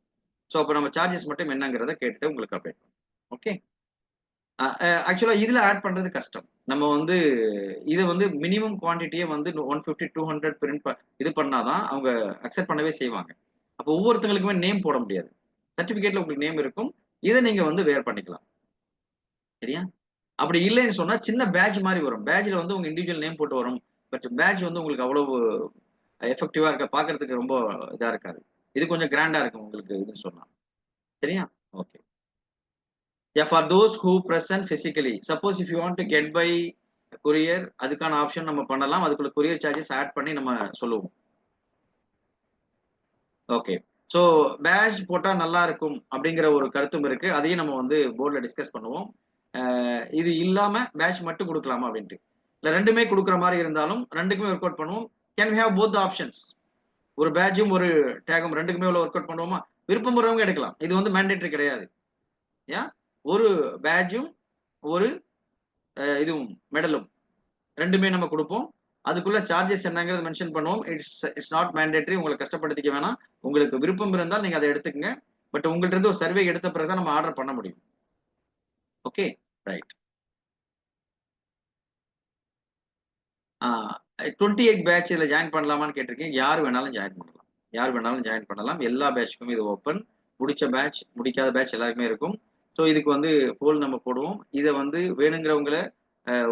ஸோ அப்போ நம்ம சார்ஜஸ் மட்டும் என்னங்கிறத கேட்டுட்டு உங்களுக்கு அப்டேட் பண்ணுவோம். ஓகே. ஆக்சுவலாக இதில் ஆட் பண்ணுறது கஷ்டம். நம்ம வந்து இதை வந்து மினிமம் குவான்டிட்டியே வந்து 150-200 பிரிண்ட் இது பண்ணாதான் அவங்க அக்செப்ட் பண்ணவே செய்வாங்க. அப்போ ஒவ்வொருத்தங்களுக்குமே நேம் போட முடியாது. சர்டிஃபிகேட்ல உங்களுக்கு நேம் இருக்கும். இதை நீங்க வந்து வேர் பண்ணிக்கலாம். சரியா? அப்படி இல்லைன்னு சொன்னா சின்ன பேட்ச் மாதிரி வரும். பேட்ச்ல வந்து உங்க இண்டிவிஜுவல் நேம் போட்டு வரும். பட் பேட்ச் வந்து உங்களுக்கு அவ்வளவு எஃபெக்டிவா இருக்க பாக்குறதுக்கு ரொம்ப இதா இருக்காது. இது கொஞ்சம் கிராண்டா இருக்கும் உங்களுக்கு இதுன்னு சொன்னா. சரியா? Okay. For those who present physically, suppose if you want to get by courier, அதுக்கான ஆப்ஷன் நம்ம பண்ணலாம். அதுக்குள்ள courier charges ஆட் பண்ணி நம்ம சொல்லுவோம். ஓகே. ஸோ பேட்ச் போட்டா நல்லா இருக்கும் அப்படிங்கிற ஒரு கருத்தும் இருக்கு. அதையும் நம்ம வந்து போர்டில் டிஸ்கஸ் பண்ணுவோம். இது இல்லாம பேட்ச் மட்டும் கொடுக்கலாமா அப்படின்ட்டு. இல்லை ரெண்டுமே கொடுக்குற மாதிரி இருந்தாலும் ரெண்டுக்குமே ஒர்க் அவுட் பண்ணுவோம். Can we have both options? ஒரு பேட்சும் ஒரு டேகும் ரெண்டுக்குமே உள்ள ஒர்க் அவுட் பண்ணுவோமா? விருப்பம் உள்ளவங்க எடுக்கலாம். இது வந்து மேண்டேட்டரி கிடையாது. ஏன் ஒரு பேட்சும் ஒரு இதுவும் மெடலும் ரெண்டுமே நம்ம கொடுப்போம். அதுக்குள்ள சார்ஜஸ் என்னங்கிறது மென்ஷன் பண்ணுவோம். It's not mandatory. உங்களை கஷ்டப்படுத்திக்க வேணாம். உங்களுக்கு விருப்பம் இருந்தால் நீங்க அதை எடுத்துக்கங்க. பட் உங்கள்ட்ட இருந்து ஒரு சர்வே எடுத்த பிறகுதான் நம்ம ஆர்டர் பண்ண முடியும். Okay right. 28 பேட்ச் இதில் ஜாயின் பண்ணலாமான்னு கேட்டிருக்கீங்க. யார் வேணாலும் ஜாயின் பண்ணலாம். யார் வேணாலும் ஜாயின் பண்ணலாம். எல்லா பேட்சுக்கும் இது ஓப்பன். முடிச்ச பேட்ச் முடிக்காத பேட்ச் எல்லாருக்குமே இருக்கும். ஸோ இதுக்கு வந்து போல் நம்ம போடுவோம். இதை வந்து வேணுங்கிறவங்களை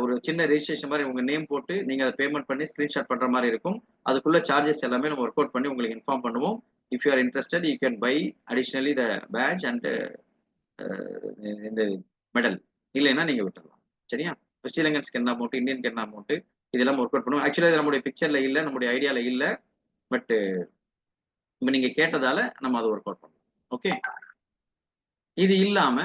ஒரு சின்ன ரெஜிஸ்ட்ரேஷன் மாதிரி உங்க நேம் போட்டு நீங்க அதை பேமெண்ட் பண்ணி ஸ்கிரீன்ஷாட் பண்ற மாதிரி இருக்கும். அதுக்குள்ள சார்ஜஸ் எல்லாமே நம்ம ஒர்க் அவுட் பண்ணி உங்களுக்கு இன்ஃபார்ம் பண்ணுவோம். If you are interested you can buy additionally the batch and இந்த மெடல். இல்லைன்னா நீங்க விட்டுடலாம். சரியா? ஸ்ரீலங்கன்ஸ்க்கு என்ன அமௌண்ட், இந்தியனுக்கு என்ன அமௌண்ட், இதெல்லாம் ஒர்க் அவுட் பண்ணுவோம். ஆக்சுவலா இது நம்மளுடைய பிக்சர்ல இல்லை, நம்மளுடைய ஐடியால இல்லை. பட் இப்போ நீங்க கேட்டதால நம்ம அதை ஒர்க் அவுட் பண்ணுவோம். ஓகே. இது இல்லாம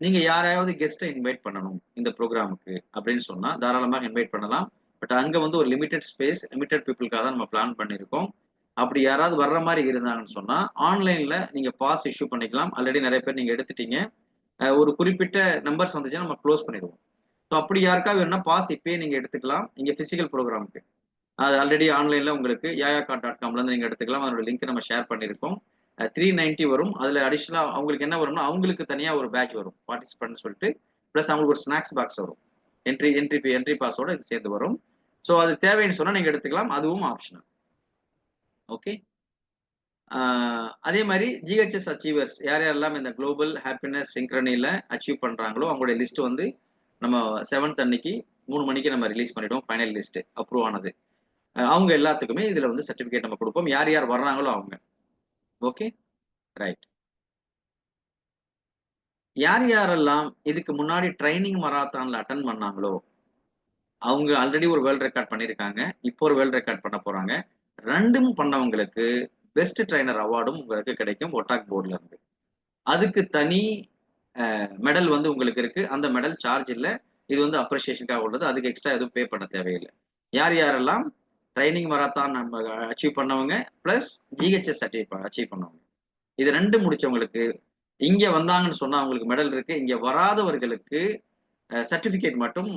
நீங்க யாரையாவது கெஸ்ட்டை இன்வைட் பண்ணணும் இந்த ப்ரோக்ராமுக்கு அப்படின்னு சொன்னா தாராளமாக இன்வைட் பண்ணலாம். பட் அங்க வந்து ஒரு லிமிடெட் ஸ்பேஸ், லிமிடெட் பீப்புளுக்காக தான் நம்ம பிளான் பண்ணியிருக்கோம். அப்படி யாராவது வர்ற மாதிரி இருந்தாங்கன்னு சொன்னா ஆன்லைன்ல நீங்க பாஸ் இஷ்யூ பண்ணிக்கலாம். ஆல்ரெடி நிறைய பேர் நீங்க எடுத்துட்டீங்க. ஒரு குறிப்பிட்ட நம்பர்ஸ் வந்துச்சுன்னா நம்ம க்ளோஸ் பண்ணிடுவோம். ஸோ அப்படி யாருக்காவது வேணும்னா பாஸ் இப்பயே நீங்க எடுத்துக்கலாம். இங்க பிசிக்கல் ப்ரோக்ராமுக்கு அது ஆல்ரெடி ஆன்லைன்ல உங்களுக்கு yayacar.com இருந்து நீங்க எடுத்துக்கலாம். அதோட லிங்க் நம்ம ஷேர் பண்ணியிருக்கோம். 390 வரும். அதுல அடிஷனலா அவங்களுக்கு என்ன வரும்னா அவங்களுக்கு தனியா ஒரு பேட்ச் வரும் பார்ட்டிசிபென்ட் சொல்லிட்டு. பிளஸ் அவங்களுக்கு ஒரு ஸ்நாக்ஸ் பாக்ஸ் வரும். என்ட்ரி பாஸோட இது சேர்ந்து வரும். ஸோ அது தேவைன்னு சொன்னா நீங்க எடுத்துக்கலாம். அதுவும் ஆப்ஷனல். ஓகே. அதே மாதிரி ஜிஹெச்எஸ் அச்சீவர்ஸ் யார் யாரெல்லாம் இந்த குளோபல் ஹாப்பினஸ் சிங்க்ரனில அச்சீவ் பண்றாங்களோ அவங்களுடைய லிஸ்ட் வந்து நம்ம 7th அன்னைக்கு 3 மணிக்கு நம்ம ரிலீஸ் பண்ணிடுவோம். ஃபைனல் லிஸ்ட் அப்ரூவ் ஆனது. அவங்க எல்லாத்துக்குமே இதுல வந்து சர்டிபிகேட் நம்ம கொடுப்போம். யார் யார் வர்றாங்களோ அவங்க. Okay, right. யார் யாரெல்லாம் இதுக்கு முன்னாடி ட்ரைனிங் மராத்தான்ல அட்டன் பண்ணாங்களோ அவங்க ஆல்ரெடி ஒரு வேர்ல்ட் ரெக்கார்ட் பண்ணியிருக்காங்க. இப்போ ஒரு வேர்ல்ட் ரெக்கார்ட் பண்ண போறாங்க. ரெண்டும் பண்ணவங்களுக்கு பெஸ்ட் ட்ரைனர் அவார்டும் உங்களுக்கு கிடைக்கும் ஒட்டாக் போர்ட்ல இருந்து. அதுக்கு தனி மெடல் வந்து உங்களுக்கு இருக்கு. அந்த மெடல் சார்ஜ் இல்லை. இது வந்து அப்ரிசியேஷனுக்காக உள்ளது. அதுக்கு எக்ஸ்ட்ரா எதுவும் பே பண்ண தேவையில்லை. யார் யாரெல்லாம் ட்ரைனிங் மராத்தான் நம்ம அச்சீவ் பண்ணவங்க பிளஸ் ஜிஹெச்எஸ் அச்சீவ் பண்ணவங்க இது ரெண்டு முடிச்சவங்களுக்கு இங்க வந்தாங்கன்னு சொன்னா அவங்களுக்கு மெடல் இருக்கு. இங்க வராதவர்களுக்கு சர்டிபிகேட் மட்டும்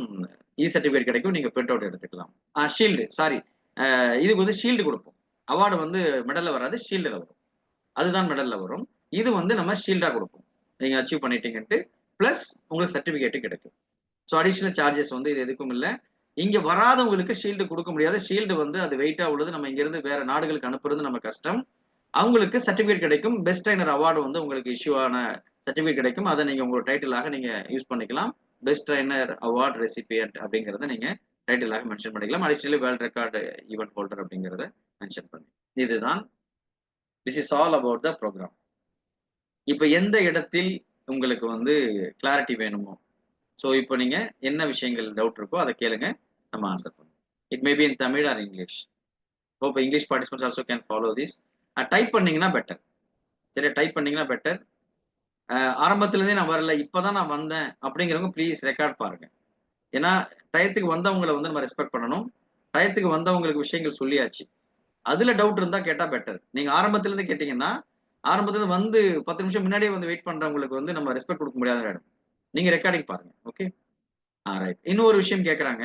சர்டிபிகேட் கிடைக்கும். நீங்க பிரிண்ட் அவுட் எடுத்துக்கலாம். ஷீல்டு சாரி இதுக்கு வந்து ஷீல்டு கொடுப்போம். அவார்டு வந்து மெடல்ல வராது, ஷீல்டுல வரும். அதுதான் மெடல்ல வரும். இது வந்து நம்ம ஷீல்டா கொடுப்போம். நீங்க அச்சீவ் பண்ணிட்டீங்கன்ட்டு பிளஸ் உங்களுக்கு சர்டிபிகேட் கிடைக்கும். ஸோ அடிஷனல் சார்ஜஸ் வந்து இது எதுக்கும் இல்லை. இங்க வராதவங்களுக்கு ஷீல்டு கொடுக்க முடியாது. ஷீல்டு வந்து அது வெயிட்டா உள்ளது. நம்ம இங்க இருந்து வேற நாடுகளுக்கு அனுப்புறது நம்ம கஷ்டம். அவங்களுக்கு சர்டிபிகேட் கிடைக்கும். பெஸ்ட் ட்ரைனர் அவார்டு வந்து உங்களுக்கு இஷ்யூ ஆன சர்டிபிகேட் கிடைக்கும். அதை நீங்க உங்களோட டைட்டிலாக நீங்க யூஸ் பண்ணிக்கலாம். பெஸ்ட் ட்ரைனர் அவார்ட் ரெசிபியன்ட் அப்படிங்கிறத நீங்க டைட்டிலாக மென்ஷன் பண்ணிக்கலாம். Additionally world record event holder அப்படிங்கிறத மென்ஷன் பண்ணி இதுதான் this is all about the program. இப்போ எந்த இடத்தில் உங்களுக்கு வந்து கிளாரிட்டி வேணுமோ ஸோ இப்போ நீங்க என்ன விஷயங்கள் டவுட் இருக்கோ அதை கேளுங்க, நம்ம ஆன்சர் பண்ணுவோம். It may be in Tamil or English. இப்போ English participants also can follow this. Type பண்ணீங்கன்னா பெட்டர். சரி, டைப் பண்ணீங்கன்னா பெட்டர். ஆரம்பத்துலேருந்தே நான் வரல இப்போதான் நான் வந்தேன் அப்படிங்கிறவங்க ப்ளீஸ் ரெக்கார்ட் பாருங்க. ஏன்னா டயத்துக்கு வந்தவங்களை வந்து நம்ம ரெஸ்பெக்ட் பண்ணணும். டயத்துக்கு வந்தவங்களுக்கு விஷயங்கள் சொல்லியாச்சு. அதுல டவுட் இருந்தா கேட்டா பெட்டர். நீங்க ஆரம்பத்துல இருந்து கேட்டீங்கன்னா ஆரம்பத்துல வந்து 10 நிமிஷம் முன்னாடியே வந்து வெயிட் பண்றவங்களுக்கு வந்து நம்ம ரெஸ்பெக்ட் கொடுக்க முடியாத இடம். நீங்க ரெக்கார்டிங் பாருங்க. Okay, right. இன்னொரு விஷயம் கேட்கறாங்க.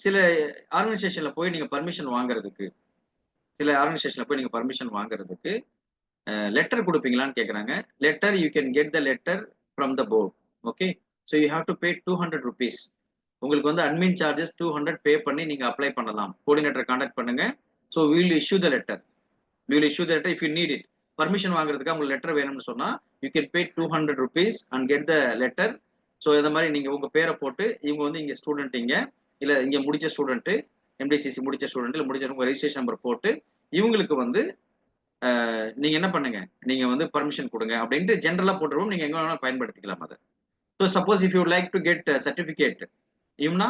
சில ஆர்கனைசேஷன்ல போய் நீங்க பர்மிஷன் வாங்குறதுக்கு லெட்டர் கொடுப்பீங்களான்னு கேட்குறாங்க. Letter you can get the letter from the board. Okay, so you have to pay 200 rupees. உங்களுக்கு வந்து அட்மின் சார்ஜஸ் 200 பே பண்ணி நீங்க அப்ளை பண்ணலாம். கோஆர்டினேட்டர் கான்டாக்ட் பண்ணுங்க. So will issue the letter. If you need it. Permission வாங்குறதுக்கு உங்களுக்கு letter வேணும்னு சொன்னா you can pay 200 rupees and get the letter. So இந்த மாதிரி நீங்க உங்க பேரை போட்டு இவங்க வந்து இங்க ஸ்டூடெண்ட் இல்ல இங்க முடிச்ச ஸ்டூடெண்ட் எம்டிசிசி முடிச்ச ஸ்டூடெண்ட் இல்ல முடிச்சவங்க ரெஜிஸ்ட்ரேஷன் நம்பர் போட்டு இவங்களுக்கு வந்து நீங்க என்ன பண்ணுங்க, நீங்க வந்து பர்மிஷன் கொடுங்க அப்படின்ட்டு ஜென்ரலா போட்டுருவோம். நீங்க எங்க வேணாலும் பயன்படுத்திக்கலாம் அதை. So suppose if you like to get certificate யூனா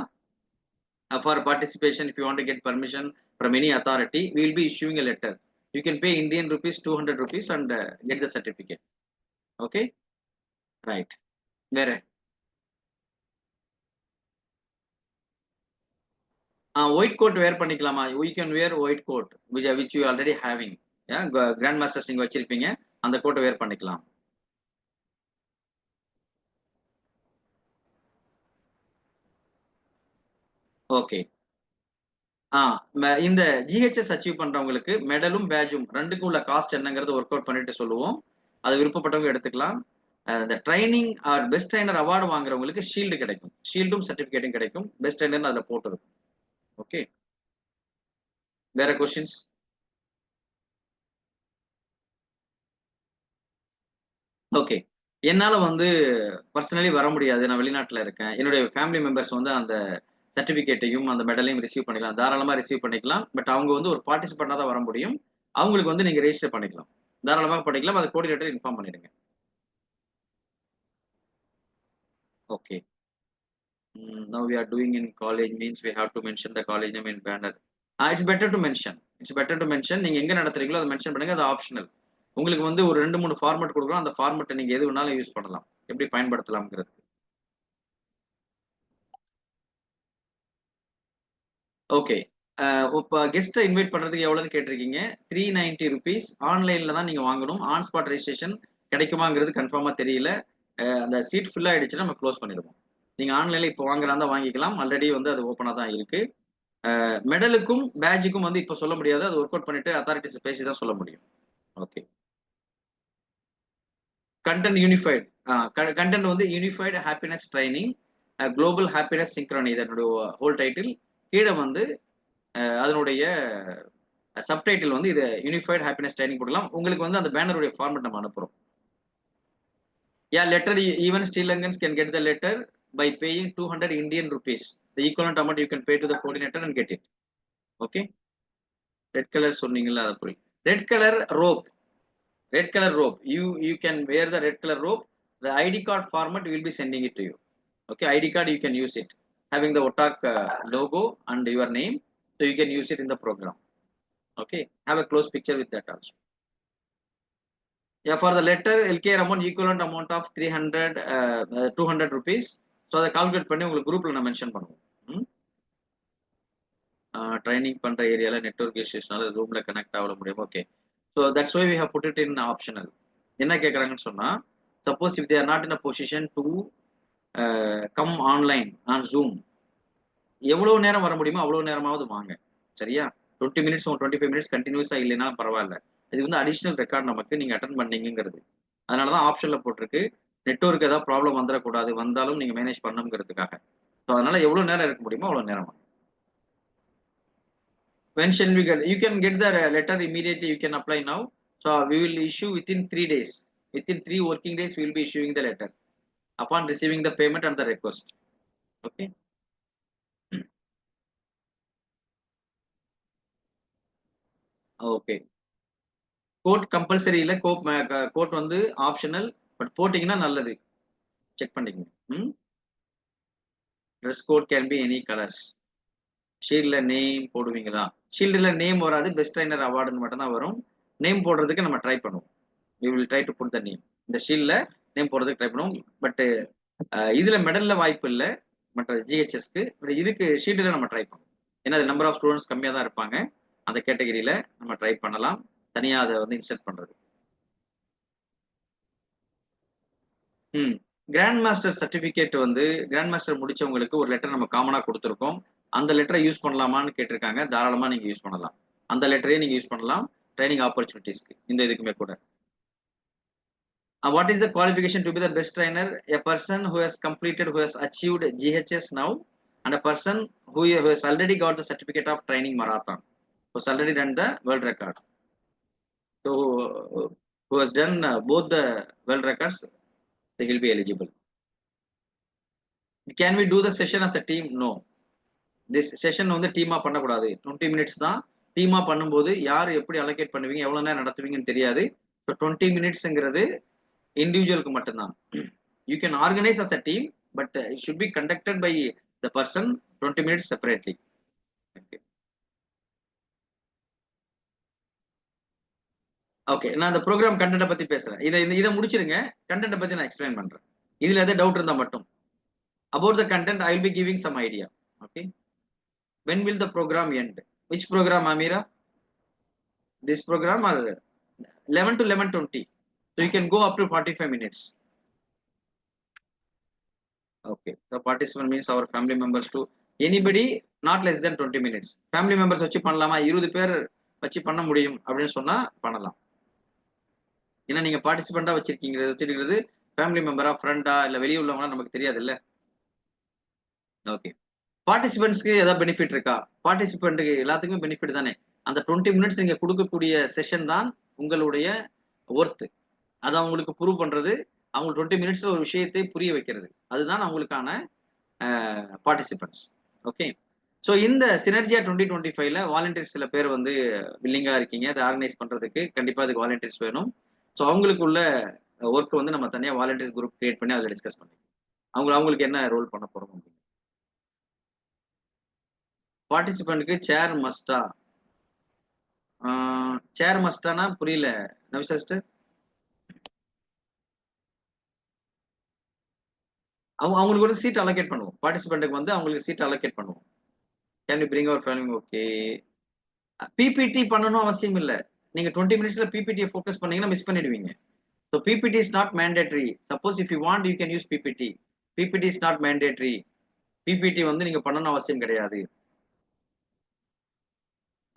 for participation, if you want to get permission from any authority we will be issuing a letter. You can pay Indian rupees 200 rupees and get the certificate. Okay, right. வேற white code வேர் பண்ணிக்கலாமா? we can wear white coat which you already having. Grand masters நீங்க வச்சிருப்பீங்க, அந்த கோட்டை வேர் பண்ணிக்கலாம். Okay. இந்த GHS achieve பண்றவங்களுக்கு மெடலும் பேஜும் ரெண்டுக்கும் உள்ள காஸ்ட் என்னங்கிறது ஒர்க் அவுட் பண்ணிட்டு சொல்லுவோம். அது விருப்பப்பட்டவங்க எடுத்துக்கலாம். இந்த training or best trainer award வாங்குறவங்களுக்கு ஷீல்டு கிடைக்கும். ஷீல்டும் சர்டிபிகேட்டும் கிடைக்கும். பெஸ்ட் ட்ரைனர் அதுல போட்டுருக்கும். ஓகே, வேற கொஸ்டின்ஸ்? ஓகே, என்னால வந்து பர்சனலி வர முடியாது, நான் வெளிநாட்டுல இருக்கேன். என்னுடைய ஃபேமிலி மெம்பர்ஸ் வந்து அந்த சர்டிபிகேட்டையும் அந்த மெடலையும் ரிசீவ் பண்ணிக்கலாம். தாராளமா ரிசீவ் பண்ணிக்கலாம். பட் அவங்க வந்து ஒரு பார்ட்டிசிபெண்டா தான் வர முடியும். அவங்களுக்கு வந்து நீங்க ரெஜிஸ்டர் பண்ணிக்கலாம். தாராளமாக பண்ணிக்கலாம். அதை கோஆர்டினேட்டர் இன்ஃபார்ம் பண்ணிடுங்க. Okay. Now we are doing in college means we have to mention the college name in banner. It's better to mention. நீங்க எங்க நடத்துறீங்களோ அதை மென்ஷன் பண்ணுங்க. அது ஆப்ஷனல். உங்களுக்கு வந்து ஒரு 2-3 ஃபார்மட் கொடுக்குறோம். அந்த ஃபார்மட்டை நீங்க எது வேணாலும் யூஸ் பண்ணலாம். எப்படி பயன்படுத்தலாம்ங்கிறது. ஓகே, இப்போ கெஸ்ட்டை இன்வைட் பண்ணுறதுக்கு எவ்வளோன்னு கேட்டிருக்கீங்க. 390 rupees. ஆன்லைனில் தான் நீங்கள் வாங்கணும். ஆன் ஸ்பாட் ரெஜிஸ்ட்ரேஷன் கிடைக்குமாங்கிறது கன்ஃபார்மாக தெரியல. அந்த சீட் ஃபுல் ஆகிடுச்சுன்னா நம்ம க்ளோஸ் பண்ணிடுவோம். நீங்கள் ஆன்லைனில் இப்போ வாங்குறதா தான் வாங்கிக்கலாம். ஆல்ரெடி வந்து அது ஓப்பனாக தான் இருக்குது. மெடலுக்கும் பேட்ஜுக்கும் வந்து இப்போ சொல்ல முடியாது. அது ஒர்க் அவுட் பண்ணிட்டு அத்தாரிட்டிஸ் பேசி தான் சொல்ல முடியும். ஓகே. Content unified. கண்டென்ட் வந்து unified happiness training, global happiness synchrony, இதனுடைய ஹோல் டைட்டில். கீழே வந்து அதனுடைய சப்டைட்டில் வந்து இது யூனிஃபைடு ஹாப்பினஸ் ட்ரைனிங் போடலாம். உங்களுக்கு வந்து அந்த பேனருடைய ஃபார்மேட் நம்ம அனுப்புறோம். Letter even Sri Lankans can get the letter by paying 200 Indian rupees. The equivalent amount you can pay to the coordinator and get it. Okay. Red colour சொன்னீங்களா, அது புரியும். Red colour rope. Red color rope. You can wear the red color rope. The ID card format we will be sending it to you. Okay, ID card you can use it, having the OTAK logo and your name, so you can use it in the program. Okay, have a close picture with that also. Yeah, for the letter LKR amount equivalent amount of 200 rupees. So அதை calculate பண்ணி உங்களுக்கு குரூப்ல நான் mention பண்ணுவோம். Training பண்ற ஏரியால network இஷ்யூஸ்னால ரூம்ல connect ஆக முடியும். Okay, so that's why we have put it in optional. என்ன கேட்குறாங்கன்னு சொன்னா, suppose if they are not in a position to come online on Zoom, எவ்வளவு நேரம் வர முடியுமோ அவ்வளவு நேரமாவது வாங்க. சரியா? 20 minutes 25 minutes கண்டினியூஸா இல்லைன்னா பரவாயில்ல. இது வந்து அடிஷனல் ரெக்கார்ட் நமக்கு நீங்க அட்டன் பண்ணீங்கிறது. அதனாலதான் ஆப்ஷன்ல போட்டிருக்கு. நெட்வொர்க் ஏதாவது ப்ராப்ளம் வந்துடக்கூடாது, வந்தாலும் நீங்க மேனேஜ் பண்ணுங்கிறதுக்காக. ஸோ அதனால எவ்வளவு நேரம் இருக்க முடியுமோ அவ்வளவு நேரம். When shall we get? You can get the letter immediately. You can apply now. So we will issue within 3 days. Within 3 working days, we will be issuing the letter upon receiving the payment and the request. Okay. Okay. Coat compulsory இல்ல, coat வந்து optional. But போட்டிங்கன்னா நல்லது. Check பண்ணிக்கங்க. Dress code can be any colours. ஷீல்ட்ல name போடுவீங்களா? ஷீல்டுல name வராது. Best trainer அவார்டுன்னு மட்டும் தான் வரும். நேம் போடுறதுக்கு நம்ம ட்ரை பண்ணுவோம். we will try to put the name. இந்த ஷீல்ட்ல நேம் போடுறதுக்கு ட்ரை பண்ணுவோம். பட் இதுல மெடல்ல வாய்ப்பு இல்லை மற்ற ஜிஹெச்எஸ்க்கு. இதுக்கு ஷீல்டுல நம்ம ட்ரை பண்ணுவோம். ஏன்னா அது நம்பர் ஆஃப் ஸ்டூடெண்ட்ஸ் கம்மியாக தான் இருப்பாங்க. அந்த கேட்டகரியில நம்ம ட்ரை பண்ணலாம். தனியா அதை வந்து இன்சர்ட் பண்றது. கிராண்ட் மாஸ்டர் சர்டிபிகேட் வந்து கிராண்ட் மாஸ்டர் முடிச்சவங்களுக்கு ஒரு லெட்டர் நம்ம காமனா கொடுத்துருக்கோம். அந்த லெட்டரை யூஸ் பண்ணலாமான்னு கேட்டிருக்காங்க. தாராளமா நீங்க யூஸ் பண்ணலாம். அந்த லெட்டரையே நீங்க யூஸ் பண்ணலாம் ட்ரைனிங் ஆப்பர்ச்சுனிட்டிஸ்க்கு. இந்த இதுக்குமே கூட. What is the qualification to be the best trainer? A person who has completed, who has achieved GHS now, and a person who has already got the certificate of training marathon, who has already done the world record. So who has done both the world records, they will be eligible. Can we do the session as a team? No. This session வந்து டீமா பண்ணக்கூடாது. 20 minutes தான். டீமா பண்ணும்போது யார் எப்படி allocate பண்ணுவீங்க, எவ்வளவு நேரம் நடத்துவீங்கன்னு தெரியாது. ஸோ 20 minutesங்கிறது இண்டிவிஜுவலுக்கு மட்டும்தான். You can organize as a team, but it should be conducted by the person 20 minutes separately. Okay. Okay, நான் அந்த ப்ரோக்ராம் கண்டென்ட்டை பத்தி பேசுறேன். இதை முடிச்சிருங்க. கண்டென்ட்டை பத்தி நான் எக்ஸ்பிளைன் பண்றேன். இதுல ஏதாவது டவுட் இருந்தா மட்டும். About the content, I will be giving some idea. Okay. When will the program end? Which program, Amira? This program or 11 to 11:20. So you can go up to 45 minutes. Okay. The participant means our family members too. Anybody not less than 20 minutes. Family members வச்சு பண்ணலாமா? 20 பேர் வச்சு பண்ண முடியும் அப்படின்னு சொன்னா பண்ணலாம். ஏன்னா நீங்க பார்ட்டிசிபெண்டா வச்சிருக்கிறது ஃபேமிலி மெம்பரா, ஃப்ரெண்டா, இல்ல வெளியே உள்ளவங்களா நமக்கு தெரியாது இல்ல. ஓகே. பார்ட்டிசிபென்ட்ஸ்க்கு ஏதாவது பெனிஃபிட் இருக்கா? பார்ட்டிசிபென்ட்டுக்கு எல்லாத்துக்குமே பெனிஃபிட் தானே. அந்த 20 மினிட்ஸ் நீங்க கொடுக்கக்கூடிய செஷன் தான் உங்களுடைய ஒர்த். அதை அவங்களுக்கு ப்ரூவ் பண்றது, அவங்க 20 மினிட்ஸ்ல ஒரு விஷயத்தை புரிய வைக்கிறது, அதுதான் அவங்களுக்கான பார்ட்டிசிபென்ட்ஸ். ஓகே. ஸோ இந்த சினர்ஜியா 2025ல வாலண்டியர்ஸ் சில பேர் வந்து வில்லிங்கா இருக்கீங்க. அதை ஆர்கனைஸ் பண்றதுக்கு கண்டிப்பா அதுக்கு வாலண்டியர்ஸ் வேணும். ஸோ அவங்களுக்கு உள்ள ஒர்க் வந்து நம்ம தனியாக வாலண்டியர்ஸ் குரூப் கிரியேட் பண்ணி அதில் டிஸ்கஸ் பண்ணி அவங்களுக்கு என்ன ரோல் பண்ண போறோம் அப்படின்னு. பார்ட்டிசிபென்ட்க்கு சேர் மஸ்டா? சேர் மஸ்டானா புரியல நவிசா சிஸ்டர். அவங்களுக்கு ஒரு சீட் அலோகேட் பண்ணுவோம். பார்ட்டிசிபென்ட்டுக்கு வந்து அவங்களுக்கு சீட் அலோகேட் பண்ணுவோம். Can you bring our family? Okay. PPT பண்ணணும் அவசியம் இல்லை. நீங்க 20 மினிட்ஸ்ல பிபிடியை ஃபோக்கஸ் பண்ணீங்கன்னா மிஸ் பண்ணிடுவீங்க. So PPT is not mandatory. Suppose if you want you can use PPT. PPT is not mandatory. PPT வந்து நீங்க பண்ணணும் அவசியம் கிடையாது.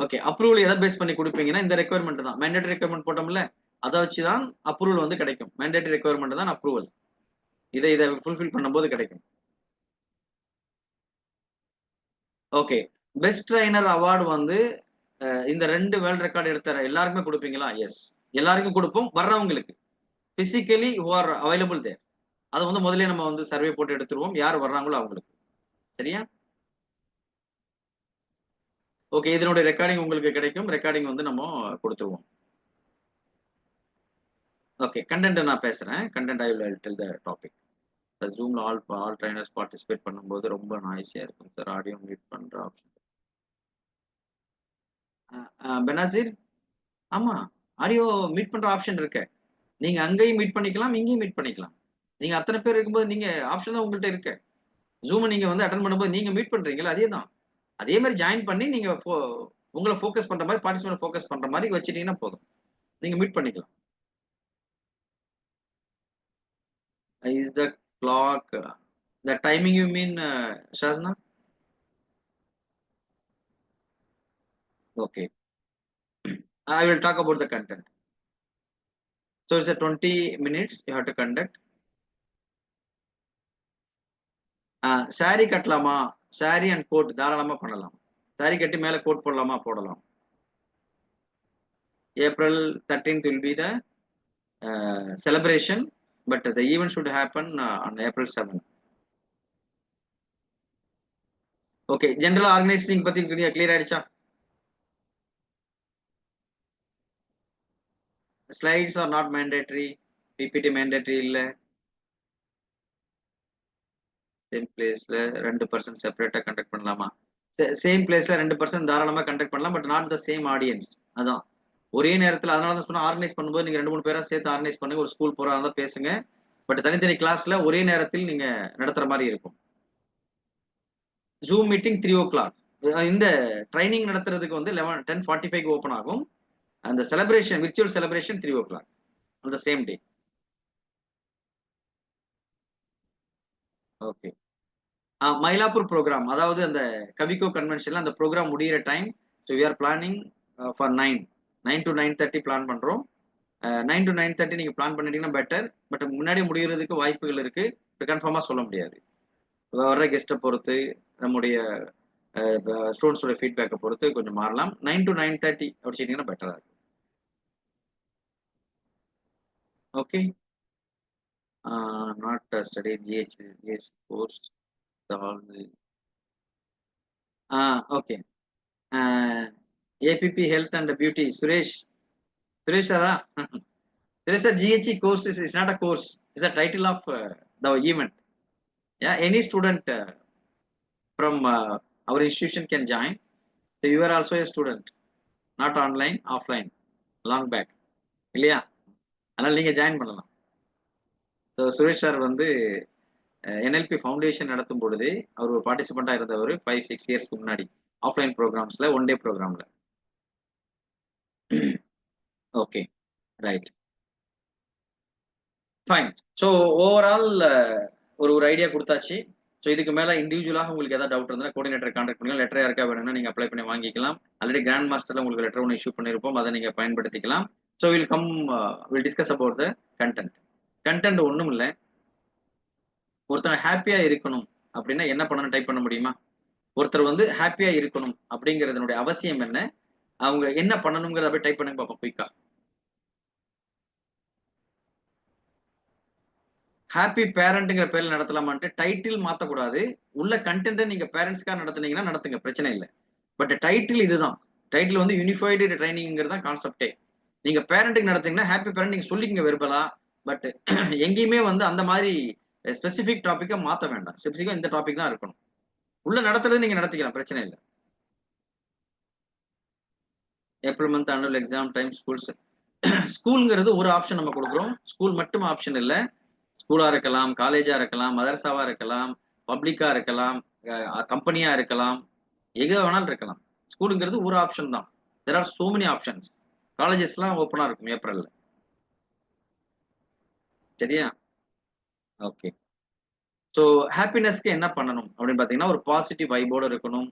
ஓகே. அப்ரூவல் எதை பேஸ் பண்ணி கொடுப்பீங்கன்னா இந்த ரெக்குயர்மெண்ட் தான். மேண்டேட்டரி ரெக்குயர்மெண்ட் போட்டோம்ல, அதை வச்சு தான் அப்ரூவல் வந்து கிடைக்கும். மேண்டேட்டரி ரெக்குயர்மெண்ட் தான் அப்ரூவல். இதை ஃபுல்ஃபில் பண்ணும்போது கிடைக்கும். ஓகே. பெஸ்ட் ட்ரைனர் அவார்டு வந்து இந்த 2 வேர்ல்ட் ரெக்கார்டு எடுத்த எல்லாருக்குமே கொடுப்பீங்களா? எஸ், எல்லாருக்கும் கொடுப்போம். வர்றவங்களுக்கு பிசிக்கலி ஹூ ஆர் அவைலபிள் தேர், அதை வந்து முதல்ல நம்ம வந்து சர்வே போட்டு எடுத்துருவோம், யார் வர்றாங்களோ அவங்களுக்கு. சரியா? ஓகே. இதனுடைய ரெக்கார்டிங் உங்களுக்கு கிடைக்கும். ரெக்கார்டிங் வந்து நம்ம கொடுத்துருவோம். ஓகே. கண்டென்ட் நான் பேசுறேன். Content I will tell the topic. ஜூம்ல ஆல் ட்ரைனர்ஸ் பார்ட்டிசிபேட் பண்ணும்போது ரொம்ப நாய்ஸியா இருக்கும் சார். ஆடியோ மியூட் பண்ற ஆப்ஷன். பெனாசிர், ஆமா, ஆடியோ மீட் பண்ற ஆப்ஷன் இருக்கு. நீங்க அங்கேயும் மீட் பண்ணிக்கலாம், இங்கேயும் மீட் பண்ணிக்கலாம். நீங்க அத்தனை பேர் இருக்கும்போது நீங்க ஆப்ஷன் தான் உங்கள்ட்ட இருக்கு. ஜூம் நீங்க வந்து அட்டன் பண்ணும்போது நீங்க மீட் பண்றீங்களா, அதே தான். அதே மாதிரி ஜாயின் பண்ணி நீங்க உங்களை ஃபோக்கஸ் பண்ற மாதிரி, பார்ட்டிசிபேட் ஃபோக்கஸ் பண்ற மாதிரி வச்சிட்டீங்கன்னா போதும், நீங்க மீட் பண்ணிக்கலாம். Is the clock the timing you mean Shasna? Okay, I will talk about the content. So it's a 20 minutes you have to conduct. Saree கட்டலாமா? saree and coat தாராளமா பண்ணலாம். saree கட்டி மேல கோட் போடலாமா? போடலாம். April 13th will be the celebration, but the event should happen on April 7th. Okay, general organizing பத்தி clear ஆயிடுச்சா? Slides are not mandatory. PPT mandatory இல்ல. சேம் பிளேஸ்ல 2% செப்பரேட்டா கண்டக்ட் பண்ணலாமா? சேம் பிளேஸ்ல 2% தாராளமா கண்டக்ட் பண்ணலாம், but not the same audience. அதான் ஒரே நேரத்தில். அதனால தான் சொன்னா, ஆர்கனைஸ் பண்ணும்போது நீங்க 2-3 பேரா சேர்த்து ஆர்கனைஸ் பண்ணுங்க. ஒரு ஸ்கூல் போறா இருந்தா பேசுங்க, பட் தனித்தனி கிளாஸ்ல ஒரே நேரத்தில் நீங்க நடத்துற மாதிரி இருக்கும். Zoom meeting 3 o'clock. இந்த ட்ரைனிங் நடத்துறதுக்கு வந்து 10:45 ஓப்பன் ஆகும். அந்த celebration, virtual celebration 3 o'clock on the same day. ஓகே. மயிலாப்பூர் ப்ரோக்ராம், அதாவது அந்த கவிகோ கன்வென்ஷன்ல அந்த ப்ரோக்ராம் முடிகிற time. So we are planning for 9 to 9:30 plan பண்றோம். 9 to 9:30 நீங்க பிளான் பண்ணிட்டீங்கன்னா பெட்டர், பட் முன்னாடி முடிகிறதுக்கு வாய்ப்புகள் இருக்கு, கன்ஃபார்மா சொல்ல முடியாது. வர்ற கெஸ்ட்டை பொறுத்து, நம்முடைய ஸ்டூடெண்ட்ஸோட ஃபீட்பேக்கை பொறுத்து கொஞ்சம் மாறலாம். 9 to 9:30 அப்படிச்சிட்டிங்கன்னா பெட்டரா இருக்கும். Okay. Not study GHS course. Okay. APP Health and Beauty, Suresh sir. Suresh sir, GHE course is not a course, it's the title of the event. Yeah, any student from our institution can join. So you are also a student, not online, offline, long back. இல்லையா? அதனால நீங்க join பண்ணலாம். So Suresh sir வந்து NLP foundation நடத்தும் பொழுது அவர் ஒரு பார்ட்டிசிபெண்டா இருந்தவர் 5-6 இயர்ஸ்க்கு முன்னாடி ஆஃப்லைன் ப்ரோக்ராம்ஸ்ல, 1 day ப்ரோக்ராம்ல. Okay, right, fine. So overall ஒரு ஐடியா கொடுத்தாச்சு. ஸோ இதுக்கு மேலே இண்டிவிஜுவலாக உங்களுக்கு ஏதாவது டவுட் இருந்தால் கோஆர்டினேட்டர் கான்டாக்ட் பண்ணுங்க. லெட்டர் யாருக்கா வேணும்னா நீங்கள் அப்ளை பண்ணி வாங்கிக்கலாம். ஆல்ரெடி கிராண்ட் மாஸ்டர்ல உங்களுக்கு லெட்டர் ஒன்று இஷ்யூ பண்ணியிருப்போம், அதை நீங்கள் பயன்படுத்திக்கலாம். So will discuss about the content. Content ஒன்றும் இல்லை, ஒருத்தங்க ஹாப்பியா இருக்கணும் அப்படின்னா என்ன பண்ணணும் டைப் பண்ண முடியுமா? ஒருத்தர் வந்து ஹாப்பியா இருக்கணும் அப்படிங்கிறதுனுடைய அவசியம் என்ன, அவங்க என்ன பண்ணணுங்கிறத போய் டைப் பண்ணி பார்ப்போம் குயிக்கா. ஹாப்பி பேரண்ட்ங்கிற பேர்ல நடத்தலாமான்ட்டு டைட்டில் மாத்தக்கூடாது. உள்ள கண்டென்ட்டை நீங்க பேரண்ட்ஸ்க்காக நடத்துனீங்கன்னா நடத்துங்க, பிரச்சனை இல்லை. பட் டைட்டில் இதுதான். டைட்டில் வந்து யூனிஃபைடு ட்ரைனிங்கிறது தான் கான்செப்டே. நீங்க பேரண்ட்டுக்கு நடத்தீங்கன்னா ஹாப்பி பேரண்ட் நீங்க சொல்லிக்கங்க வெர்பலா, பட் எங்கேயுமே வந்து அந்த மாதிரி ஸ்பெசிபிக் டாபிக்கை மாற்ற வேண்டாம். ஸ்பெசிஃபிக்கா இந்த டாபிக் தான் இருக்கணும். உள்ள நடத்துறது நீங்க நடத்திக்கலாம், பிரச்சனை இல்லை. April month annual exam time schools. ஸ்கூலுங்கிறது ஒரு ஆப்ஷன் நம்ம கொடுக்குறோம். ஸ்கூல் மட்டும் ஆப்ஷன் இல்லை. ஸ்கூலா இருக்கலாம், காலேஜா இருக்கலாம், மதரசாவா இருக்கலாம், பப்ளிக்கா இருக்கலாம், கம்பெனியா இருக்கலாம், எங்க வேணாலும் இருக்கலாம். ஸ்கூலுங்கிறது ஒரு ஆப்ஷன் தான். There are so many options. காலேஜஸ்லாம் ஓப்பனா இருக்கும் ஏப்ரல்ல. சரியா? ஓகே. ஸோ ஹாப்பினஸ்க்கு என்ன பண்ணணும் அப்படின்னு பார்த்தீங்கன்னா, ஒரு பாசிட்டிவ் வைபோட இருக்கணும்.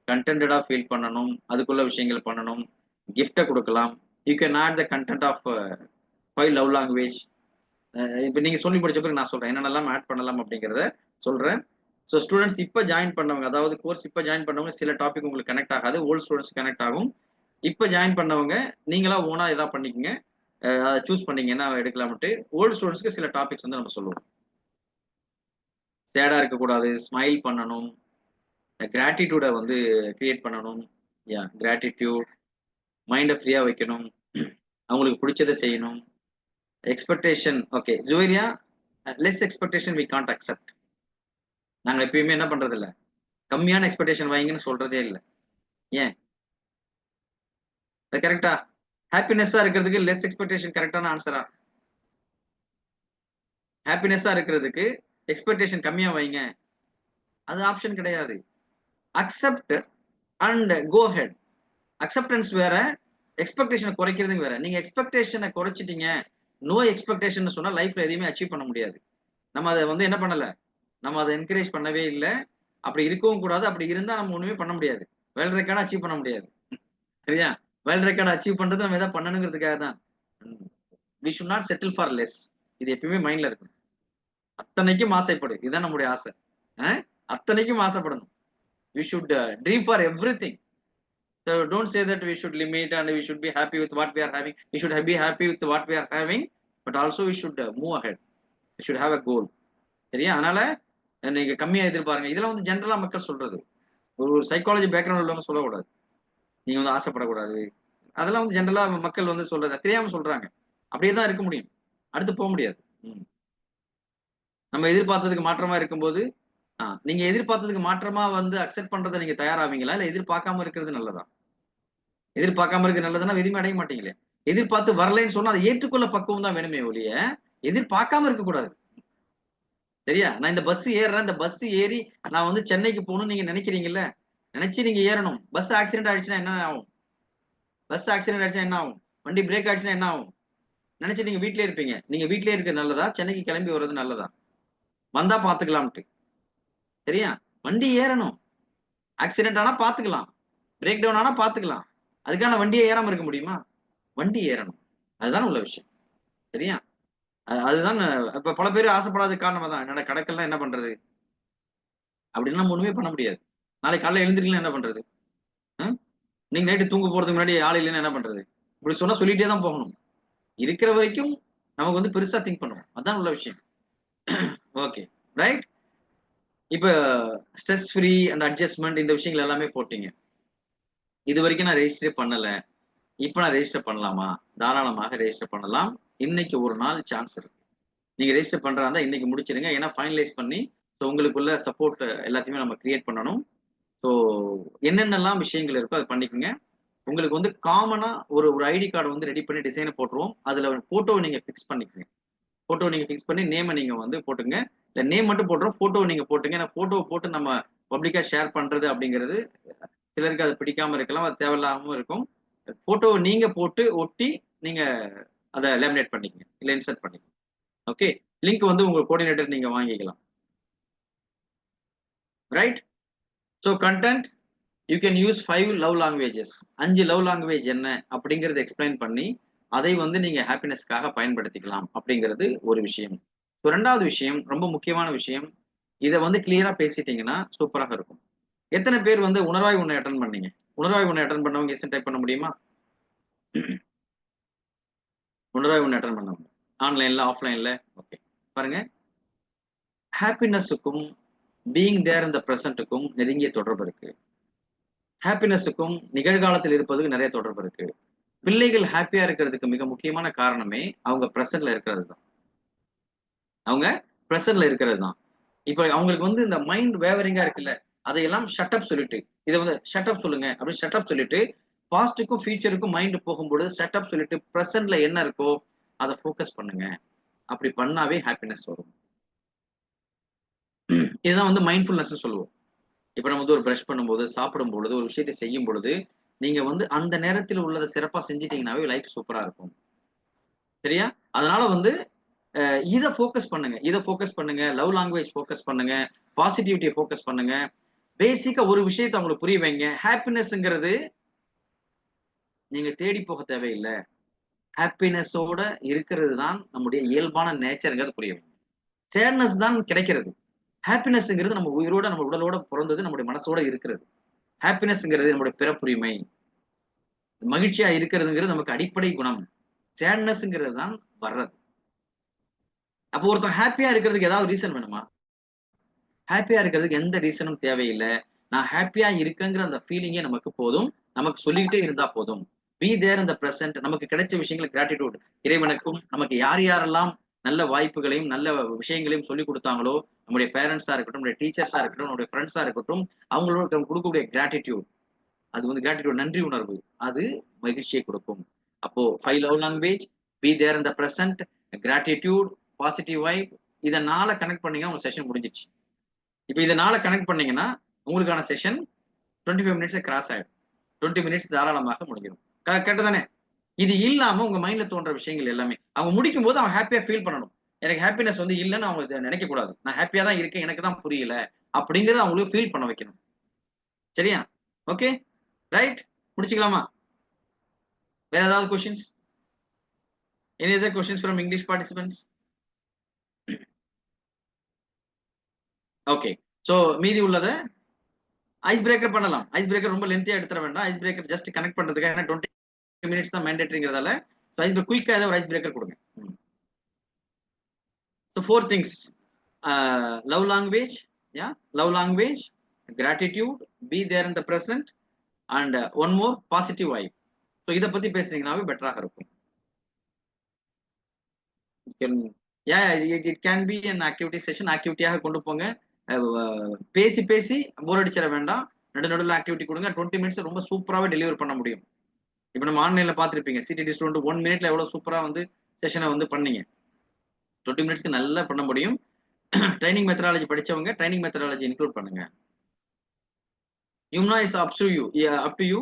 கன்டென்டடா ஃபீல் பண்ணணும். அதுக்குள்ள விஷயங்கள் பண்ணணும். கிஃப்ட்ட குடுக்கலாம். You can add the content of 5 love language. இப்ப நீங்க சொல்லி முடிச்ச பிறகு நான் சொல்றேன். என்னென்னலாம் ஆட் பண்ணலாம் அப்படிங்கிறத சொல்றேன். ஸோ ஸ்டூடண்ட்ஸ் இப்ப ஜாயின் பண்ணவங்க, அதாவது கோர்ஸ் இப்ப ஜாயின் பண்ணவங்க சில டாபிக் உங்களுக்கு கனெக்ட் ஆகாது. ஓல்ட் ஸ்டூடண்ட்ஸ் கனெக்ட் ஆகும். இப்ப ஜாயின் பண்ணவங்க நீங்களா ஓனா எதா பண்ணிக்கங்க. அத சூஸ் பண்ணீங்க என்ன எடுக்கலாம்ன்ட்டு. ஓல்ட் ஸ்டூடண்ட்ஸ்க்கு சில டாபிக்ஸ் வந்து நம்ம சொல்லுவோம். சேடா இருக்கக்கூடாது. ஸ்மைல் பண்ணணும். கிராட்டிட்யூட வந்து கிரியேட் பண்ணணும். கிராட்டிட்யூட். மைண்ட ஃப்ரீயா வைக்கணும். அவங்களுக்கு புடிச்சத செய்யணும். Expectation okay. Juveria less expectation we can't accept. நாங்க எப்பயுமே என்ன பண்றதில்ல. கம்மியான எக்ஸ்பெக்டேஷன் வைங்கன்னு சொல்றதே இல்ல. ஏன்? அது கரெக்ட்டா? ஹாப்பினஸ்ஸா இருக்கிறதுக்கு லெஸ் எக்ஸ்பெக்டேஷன் கரெக்ட்டான ஆன்ஸரா? ஹாப்பினஸ்ஸா இருக்கிறதுக்கு எக்ஸ்பெக்டேஷன் கம்மியா வைங்க. அது ஆப்ஷன் கிடையாது. Accept and go ahead. Acceptance வேற, எக்ஸ்பெக்டேஷன குறைக்கிறதும் வேற. நீங்க எக்ஸ்பெக்டேஷன குறைச்சிட்டீங்க, நோ எக்ஸ்பெக்டேஷன்னு சொன்னா லைஃப்ல எதையுமே அச்சீவ் பண்ண முடியாது. நம்ம அத வந்து என்ன பண்ணல? நம்ம அத என்கரேஜ் பண்ணவே இல்ல. அப்படி இருக்கவும் கூடாது. அப்படி இருந்தா நம்ம ஒண்ணுமே பண்ண முடியாது. வேர்ல்ட் ரெக்கார்ட அச்சீவ் பண்ண முடியாது. சரியா? வேர்ல்ட் ரெக்கார்ட் அச்சீவ் பண்றது நம்ம ஏதாவது பண்ணணுங்கிறதுக்காக தான். We should not settle for less. இது எப்பயுமே மைண்ட்ல இருக்கணும். அத்தனைக்கும் ஆசைப்படு. இதுதான் நம்முடைய ஆசை. அ அத்தனைக்கும் ஆசைப்படணும். We should dream for everything. So don't say that we should limit and we should be happy with what we are having. We should be happy with what we are having, but also we should move ahead. We should have a goal. சரியா? அதனால நீங்க கம்மியா எதிர்பாருங்க. இதெல்லாம் வந்து ஜெனரலா மக்கள் சொல்றது. ஒரு சைக்காலஜி பேக்ரவுண்ட் உள்ளவங்க சொல்லக்கூடாது. நீங்க வந்து ஆசைப்படக்கூடாது. அதெல்லாம் வந்து ஜெனரலா மக்கள் வந்து சொல்றது. தெரியாம சொல்றாங்க. அப்படியே தான் இருக்க முடியும். அடுத்து போ முடியாது. ம். நம்ம எதிர்பார்த்ததுக்கு மாற்றமா இருக்கும்போது, நீங்க எதிர்பார்த்ததுக்கு மாற்றமா வந்து அக்செப்ட் பண்றத நீங்க தயாராவீங்களா? இல்ல எதிர்பார்க்காம இருக்கிறது நல்லதா? எதிர்பார்க்காம இருக்கிறது நல்லதுன்னா எதுவுமே அடைய மாட்டீங்களே. எதிர்பார்த்து வரலைன்னு சொன்னா அதை ஏற்றுக்கொள்ள பக்குவம் தான் வேணுமே ஒழிய, எதிர்பார்க்காம இருக்கக்கூடாது. சரியா? நான் இந்த பஸ் ஏறுறேன். இந்த பஸ் ஏறி நான் வந்து சென்னைக்கு போணும்னு நீங்க நினைக்கிறீங்கல்ல, நினைச்சு நீங்க ஏறணும். பஸ் ஆக்சிடென்ட் ஆயிடுச்சுன்னா என்ன ஆகும்? பஸ் ஆக்சிடென்ட் ஆயிடுச்சுன்னா என்ன ஆகும்? வண்டி பிரேக் ஆயிடுச்சுன்னா என்ன ஆகும்? நினைச்சு நீங்க வீட்லயே இருப்பீங்க. நீங்க வீட்லயே இருக்கிறது நல்லதா? சென்னைக்கு கிளம்பி வர்றது நல்லதா? வந்தா பார்த்துக்கலாம்ன்ட்டு. சரியா? வண்டி ஏறணும். ஆக்சிடென்ட் ஆனா பார்த்துக்கலாம். பிரேக் டவுன் ஆனா பார்த்துக்கலாம். அதுக்காக நான் வண்டியே ஏறாம இருக்க முடியுமா? வண்டி ஏறணும். அதுதானே உள்ள விஷயம். சரியா? அதுதான் இப்ப பல பேர் ஆசைப்படாததுக்கு காரணம் அதான். என்னடா கிடக்கல்லாம் என்ன பண்றது? அப்படின்னா நம்ம ஒண்ணுமே பண்ண முடியாது. நாளைக்கு காலையில எழுந்திரிக்கலன்னா என்ன பண்றது? அ? நீங்க நைட்டு தூங்க போறதுக்கு முன்னாடி ஆள் இல்லைன்னா என்ன பண்றது? இப்படி சொன்னா சொல்லிட்டே தான் போகணும். இருக்கிற வரைக்கும் நமக்கு வந்து பெருசா திங்க் பண்ணுவோம். அதான் உள்ள விஷயம். ஓகே. ரைட்? இப்ப ஸ்ட்ரெஸ் ஃப்ரீ அண்ட் அட்ஜஸ்ட்மென்ட் இந்த விஷயங்கள் எல்லாமே போட்டீங்க. இதுவரைக்கும் நான் ரெஜிஸ்டரே பண்ணல. இப்ப நான் ரெஜிஸ்டர் பண்ணலாமா? தாராளமாக ரெஜிஸ்டர் பண்ணலாம். இன்னைக்கு ஒரு நாள் சான்ஸ் இருக்கு. நீங்க ரெஜிஸ்டர் பண்றதா இருந்தா இன்னைக்கு முடிச்சிருங்க. ஏன்னா ஃபைனலைஸ் பண்ணி உங்களுக்குள்ள சப்போர்ட் எல்லாத்தையுமே நம்ம கிரியேட் பண்ணணும். ஸோ என்னென்னலாம் விஷயங்கள் இருக்கோ அத பண்ணிக்கங்க. உங்களுக்கு வந்து காமனா ஒரு ஒரு ஐடி கார்டு வந்து ரெடி பண்ணி டிசைன போட்டுருவோம். அதுல ஃபோட்டோவ நீங்க ஃபிக்ஸ் பண்ணிக்கங்க. ஃபோட்டோவ நீங்க ஃபிக்ஸ் பண்ணி நேம நீங்க வந்து போட்டுங்க. இல்ல நேம் மட்டும் போட்டுறோம். ஃபோட்டோவ நீங்க போட்டுங்க. ஏன்னா ஃபோட்டோவ போட்டு நம்ம பப்ளிக்கா ஷேர் பண்றது அப்படிங்கிறது சிலருக்கு அது பிடிக்காம இருக்கலாம். அது தேவையில்லாமவும் இருக்கும். ஃபோட்டோவ நீங்க போட்டு ஒட்டி நீங்க அத லேமினேட் பண்ணிக்கங்க. இல்ல இன்சர்ட் பண்ணிக்கங்க. ஓகே. லிங்க் வந்து உங்க கோஆர்டினேட்டர் நீங்க வாங்கிக்கலாம். Right? So content you can use 5 love languages. 5 love language என்ன அப்படிங்கிறத எக்ஸ்பிளைன் பண்ணி, அதை வந்து நீங்க ஹாப்பினஸ்க்காக பயன்படுத்திக்கலாம் அப்படிங்கிறது ஒரு விஷயம். ஸோ 2வது விஷயம், ரொம்ப முக்கியமான விஷயம். இத வந்து கிளியரா பேசிட்டீங்கன்னா சூப்பராக இருக்கும். எத்தன பேர் வந்து உணர்வாய் உன்னை அட்டெண்ட் பண்ணீங்க? உணர்வாய் உன்னை அட்டெண்ட் பண்ணவங்க எஸ் டைப் பண்ண முடியுமா? உணர்வாய் உன்னை அட்டெண்ட் பண்ணவங்க. ஆன்லைன்ல, ஆஃப்லைன்ல. ஓகே. பாருங்க. ஹாப்பினஸ்ஸுக்கும், பீயிங் தேர் இன் த பிரசன்ட்க்கும் நெருங்கிய தொடர்பு இருக்கு. ஹாப்பினஸ்ஸுக்கும் நிகழ்காலத்தில் இருப்பதுக்கு நெறைய தொடர்பு இருக்கு. பிள்ளைகள் ஹாப்பியா இருக்கிறதுக்கு மிக முக்கியமான காரணமே அவங்க பிரசன்ட்ல இருக்கிறது தான். அவங்க பிரசன்ட்ல இருக்கிறது தான். இப்ப அவங்களுக்கு வந்து இந்த மைண்ட் வேவரிங்கா இருக்குல்ல, அதையெல்லாம் ஷட் அப் சொல்லிட்டு, இத வந்து ஷட் அப் சொல்லுங்க அப்படின்னு ஷட் அப் சொல்லிட்டு, பாஸ்ட்டுக்கும் ஃபியூச்சருக்கும் மைண்ட் போகும்பொழுது ஷட் அப் சொல்லிட்டு பிரசன்ட்ல என்ன இருக்கோ அத ஃபோக்கஸ் பண்ணுங்க. அப்படி பண்ணாவே ஹாப்பினஸ் வரும். இதுதான் வந்து மைண்ட்ஃபுல்னஸ்ன்னு சொல்லுவோம். இப்ப நம்ம வந்து ஒரு பிரஷ் பண்ணும்போது, சாப்பிடும் பொழுது, ஒரு விஷயத்தை செய்யும் பொழுது, நீங்க வந்து அந்த நேரத்தில் உள்ளத சிறப்பா செஞ்சுட்டீங்கன்னாவே லைஃப் சூப்பரா இருக்கும். சரியா? அதனால வந்து இத ஃபோக்கஸ் பண்ணுங்க. இத ஃபோக்கஸ் பண்ணுங்க. லவ் லாங்குவேஜ் ஃபோக்கஸ் பண்ணுங்க. பாசிட்டிவிட்டிய ஃபோக்கஸ் பண்ணுங்க. பேசிக்கா ஒரு விஷயத்த அவங்களுக்கு புரிய வைங்க. ஹாப்பினஸ்ங்கிறது நீங்க தேடி போக தேவையில்ல. ஹாப்பினஸோட இருக்கிறது தான் நம்முடைய இயல்பான நேச்சர்ங்கிறத புரிய வைங்க. சேட்னஸ் தான் கிடைக்கிறது. ஹாப்பினஸ்ங்கிறது நம்ம உயிரோட, நம்ம உடலோட பொறந்தது, நம்முடைய மனசோட இருக்கிறது. ஹாப்பினஸ்ங்கிறது நம்முடைய பிறப்புரிமை. மகிழ்ச்சியா இருக்கிறதுங்கிறது நமக்கு அடிப்படை குணம். சேட்னஸ்ங்கிறது தான் வர்றது. அப்போ ஒருத்தன் ஹாப்பியா இருக்கிறதுக்கு ஏதாவது ரீசன் வேணுமா? ஹாப்பியா இருக்கிறதுக்கு எந்த ரீசனும் தேவையில்ல. நான் ஹாப்பியா இருக்கேங்கிற அந்த ஃபீலிங்கே நமக்கு போதும். நமக்கு சொல்லிக்கிட்டே இருந்தா போதும். Be there in the present. நமக்கு கிடைச்ச விஷயங்களுக்கு கிராட்டிட்யூட். இறைவனுக்கும் நமக்கு யார் யாரெல்லாம் நல்ல வாய்ப்புகளையும், நல்ல விஷயங்களையும் சொல்லிக் குடுத்தாங்களோ, நம்முடைய பேரண்ட்ஸா இருக்கட்டும், நம்முடைய டீச்சர்ஸா இருக்கட்டும், நம்முடைய ஃபிரெண்ட்ஸா இருக்கட்டும், அவங்களோட குடுக்கக்கூடிய கிராட்டிட்யூட். அது வந்து கிராட்டிட்யூட் நன்றி உணர்வு. அது மகிழ்ச்சியை கொடுக்கும். அப்போ 5 love language, be there in the present, gratitude, positive vibe இத 4 கனெக்ட் பண்ணீங்கன்னா உங்க செஷன் முடிஞ்சிருச்சு. இப்ப இத 4 கனெக்ட் பண்ணீங்கன்னா, உங்களுக்கான செஷன் 25 மினிட்ஸ கிராஸ் ஆயிடும். 20 மினிட்ஸ் தாராளமாக முடிஞ்சிரும். கரெக்ட் தானே? இது இல்லாம உங்க மைண்ட்ல தோன்ற விஷயங்கள் எல்லாமே, அவங்க முடிக்கும்போது அவன் ஹாப்பியா ஃபீல் பண்ணணும். எனக்கு ஹாப்பினஸ் வந்து இல்லன்னு அவங்க நினைக்கக் கூடாது. நான் ஹாப்பியா தான் இருக்கேன். எனக்கு தான் புரியல. அப்படிங்கிறத அவங்களுக்கு ஃபீல் பண்ண வைக்கணும். சரியா? ஓகே. ரைட். முடிச்சுக்கலாமா? வேற ஏதாவது questions? Any other questions from English participants? Okay. So மீதி உள்ளத ஐஸ் பிரேக்கர் பண்ணலாம். ஐஸ் பிரேக்கர் ரொம்ப லென்த்தியா எடுத்துற வேண்டாம். ஐஸ் பிரேக்கர் ஜஸ்ட் கனெக்ட் பண்றதுக்காக. ஏன்னா 20 மினிட்ஸ் தான் மேண்டேட்டரிங்கிறதால ஐஸ் குயிக்கா ஏதாவது ஒரு ஐஸ் பிரேக்கர் கொடுங்க. So 4 things. Love language, yeah, love language, gratitude, be there in the present, and one more positive vibe. So இத பத்தி பேசுனீங்கனாவே பெட்டராக இருக்கும். Yeah, it can be an activity session. ஆக்டிவிட்டியாக கொண்டு போங்க. பேசி பேசி போர் அடிச்சிட வேண்டாம். நடுநடுல ஆக்டிவிட்டி கொடுங்க. 20 மினிட்ஸ் ரொம்ப சூப்பராவே டெலிவர் பண்ண முடியும். இப்ப நம்ம ஆன்லைன்ல பார்த்திருப்பீங்க. சிடிடி ஸ்டூடெண்ட் 1 மினிட்ல எவ்வளவு சூப்பரா வந்து செஷனை வந்து பண்ணீங்க. 20 மினிட்ஸ்க்கு நல்லா பண்ண முடியும். ட்ரைனிங் மெத்தடாலஜி படிச்சவங்க ட்ரைனிங் மெத்தடாலஜி இன்க்ளூட் பண்ணுங்க. Yumna is up to you. Yeah, up to you.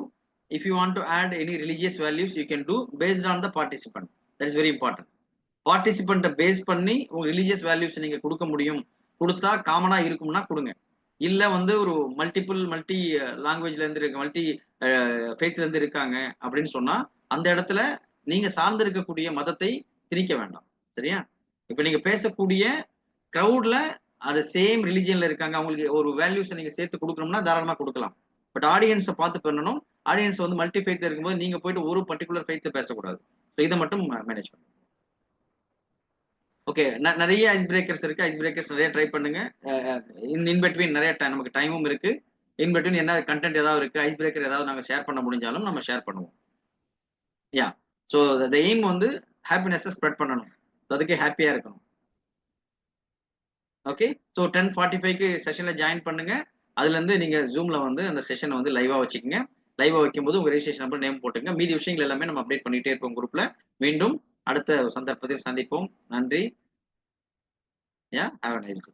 If you want to add any religious values, you can do based on the participant. That is very important. Participant face பண்ணி உங்க religious values நீங்க கொடுக்க முடியும். கொடுத்தா காமனா இருக்கும்னா கொடுங்க. இல்ல வந்து ஒரு மல்டி லாங்குவேஜ்ல இருந்து இருக்கு, மல்டி ஃபெய்த்ல இருந்து இருக்காங்க அப்படின்னு சொன்னா அந்த இடத்துல நீங்க சார்ந்து இருக்கக்கூடிய மதத்தை திணிக்க வேண்டாம். சரியா? இப்ப நீங்க பேசக்கூடிய கிரவுட்ல அது சேம் ரிலிஜியன்ல இருக்காங்க, அவங்களுக்கு ஒரு வேல்யூஸ் நீங்க சேர்த்து கொடுக்கணும்னா தாராளமா கொடுக்கலாம். பட் ஆடியன்ஸை பார்த்து பண்ணணும். ஆடியன்ஸ் வந்து மல்டி ஃபெய்த்ல இருக்கும்போது நீங்க போயிட்டு ஒரு பர்டிகுலர் ஃபெய்த்ல பேசக்கூடாது. இதை மட்டும் மேனேஜ் பண்ணுங்க. ஓகே. நிறைய ஐஸ் பிரேக்கர்ஸ் இருக்கு. ஐஸ் பிரேக்கர்ஸ் நிறைய ட்ரை பண்ணுங்க. இன் பிட்வீன் நிறைய நமக்கு டைமும் இருக்கு. இன் பிட்வீன் என்ன கண்டென்ட் ஏதாவது இருக்கு, ஐஸ் பிரேக்கர் ஏதாவது நாங்க ஷேர் பண்ண முடிஞ்சாலும் நம்ம ஷேர் பண்ணுவோம். யா. ஸோ த எய்ம் வந்து ஹாப்பினஸை ஸ்ப்ரெட் பண்ணணும். அதுக்கு ஹாப்பியா இருக்கணும். ஓகே. ஸோ 10:45க்கு செஷன்ல ஜாயின் பண்ணுங்க. அதுல இருந்து நீங்க ஜூம்ல வந்து அந்த செஷனை வந்து லைவா வச்சுக்கோங்க. லைவா வைக்கும்போது உங்க ரெஜிஸ்ட்ரேஷன் நம்பர் நேம் போட்டுங்க. மீதி விஷயங்கள் எல்லாமே நம்ம அப்டேட் பண்ணிட்டே இருப்போம் குரூப்ல. மீண்டும் அடுத்த சந்தர்ப்பத்தில் சந்திப்போம். நன்றி. Yeah, have a nice day.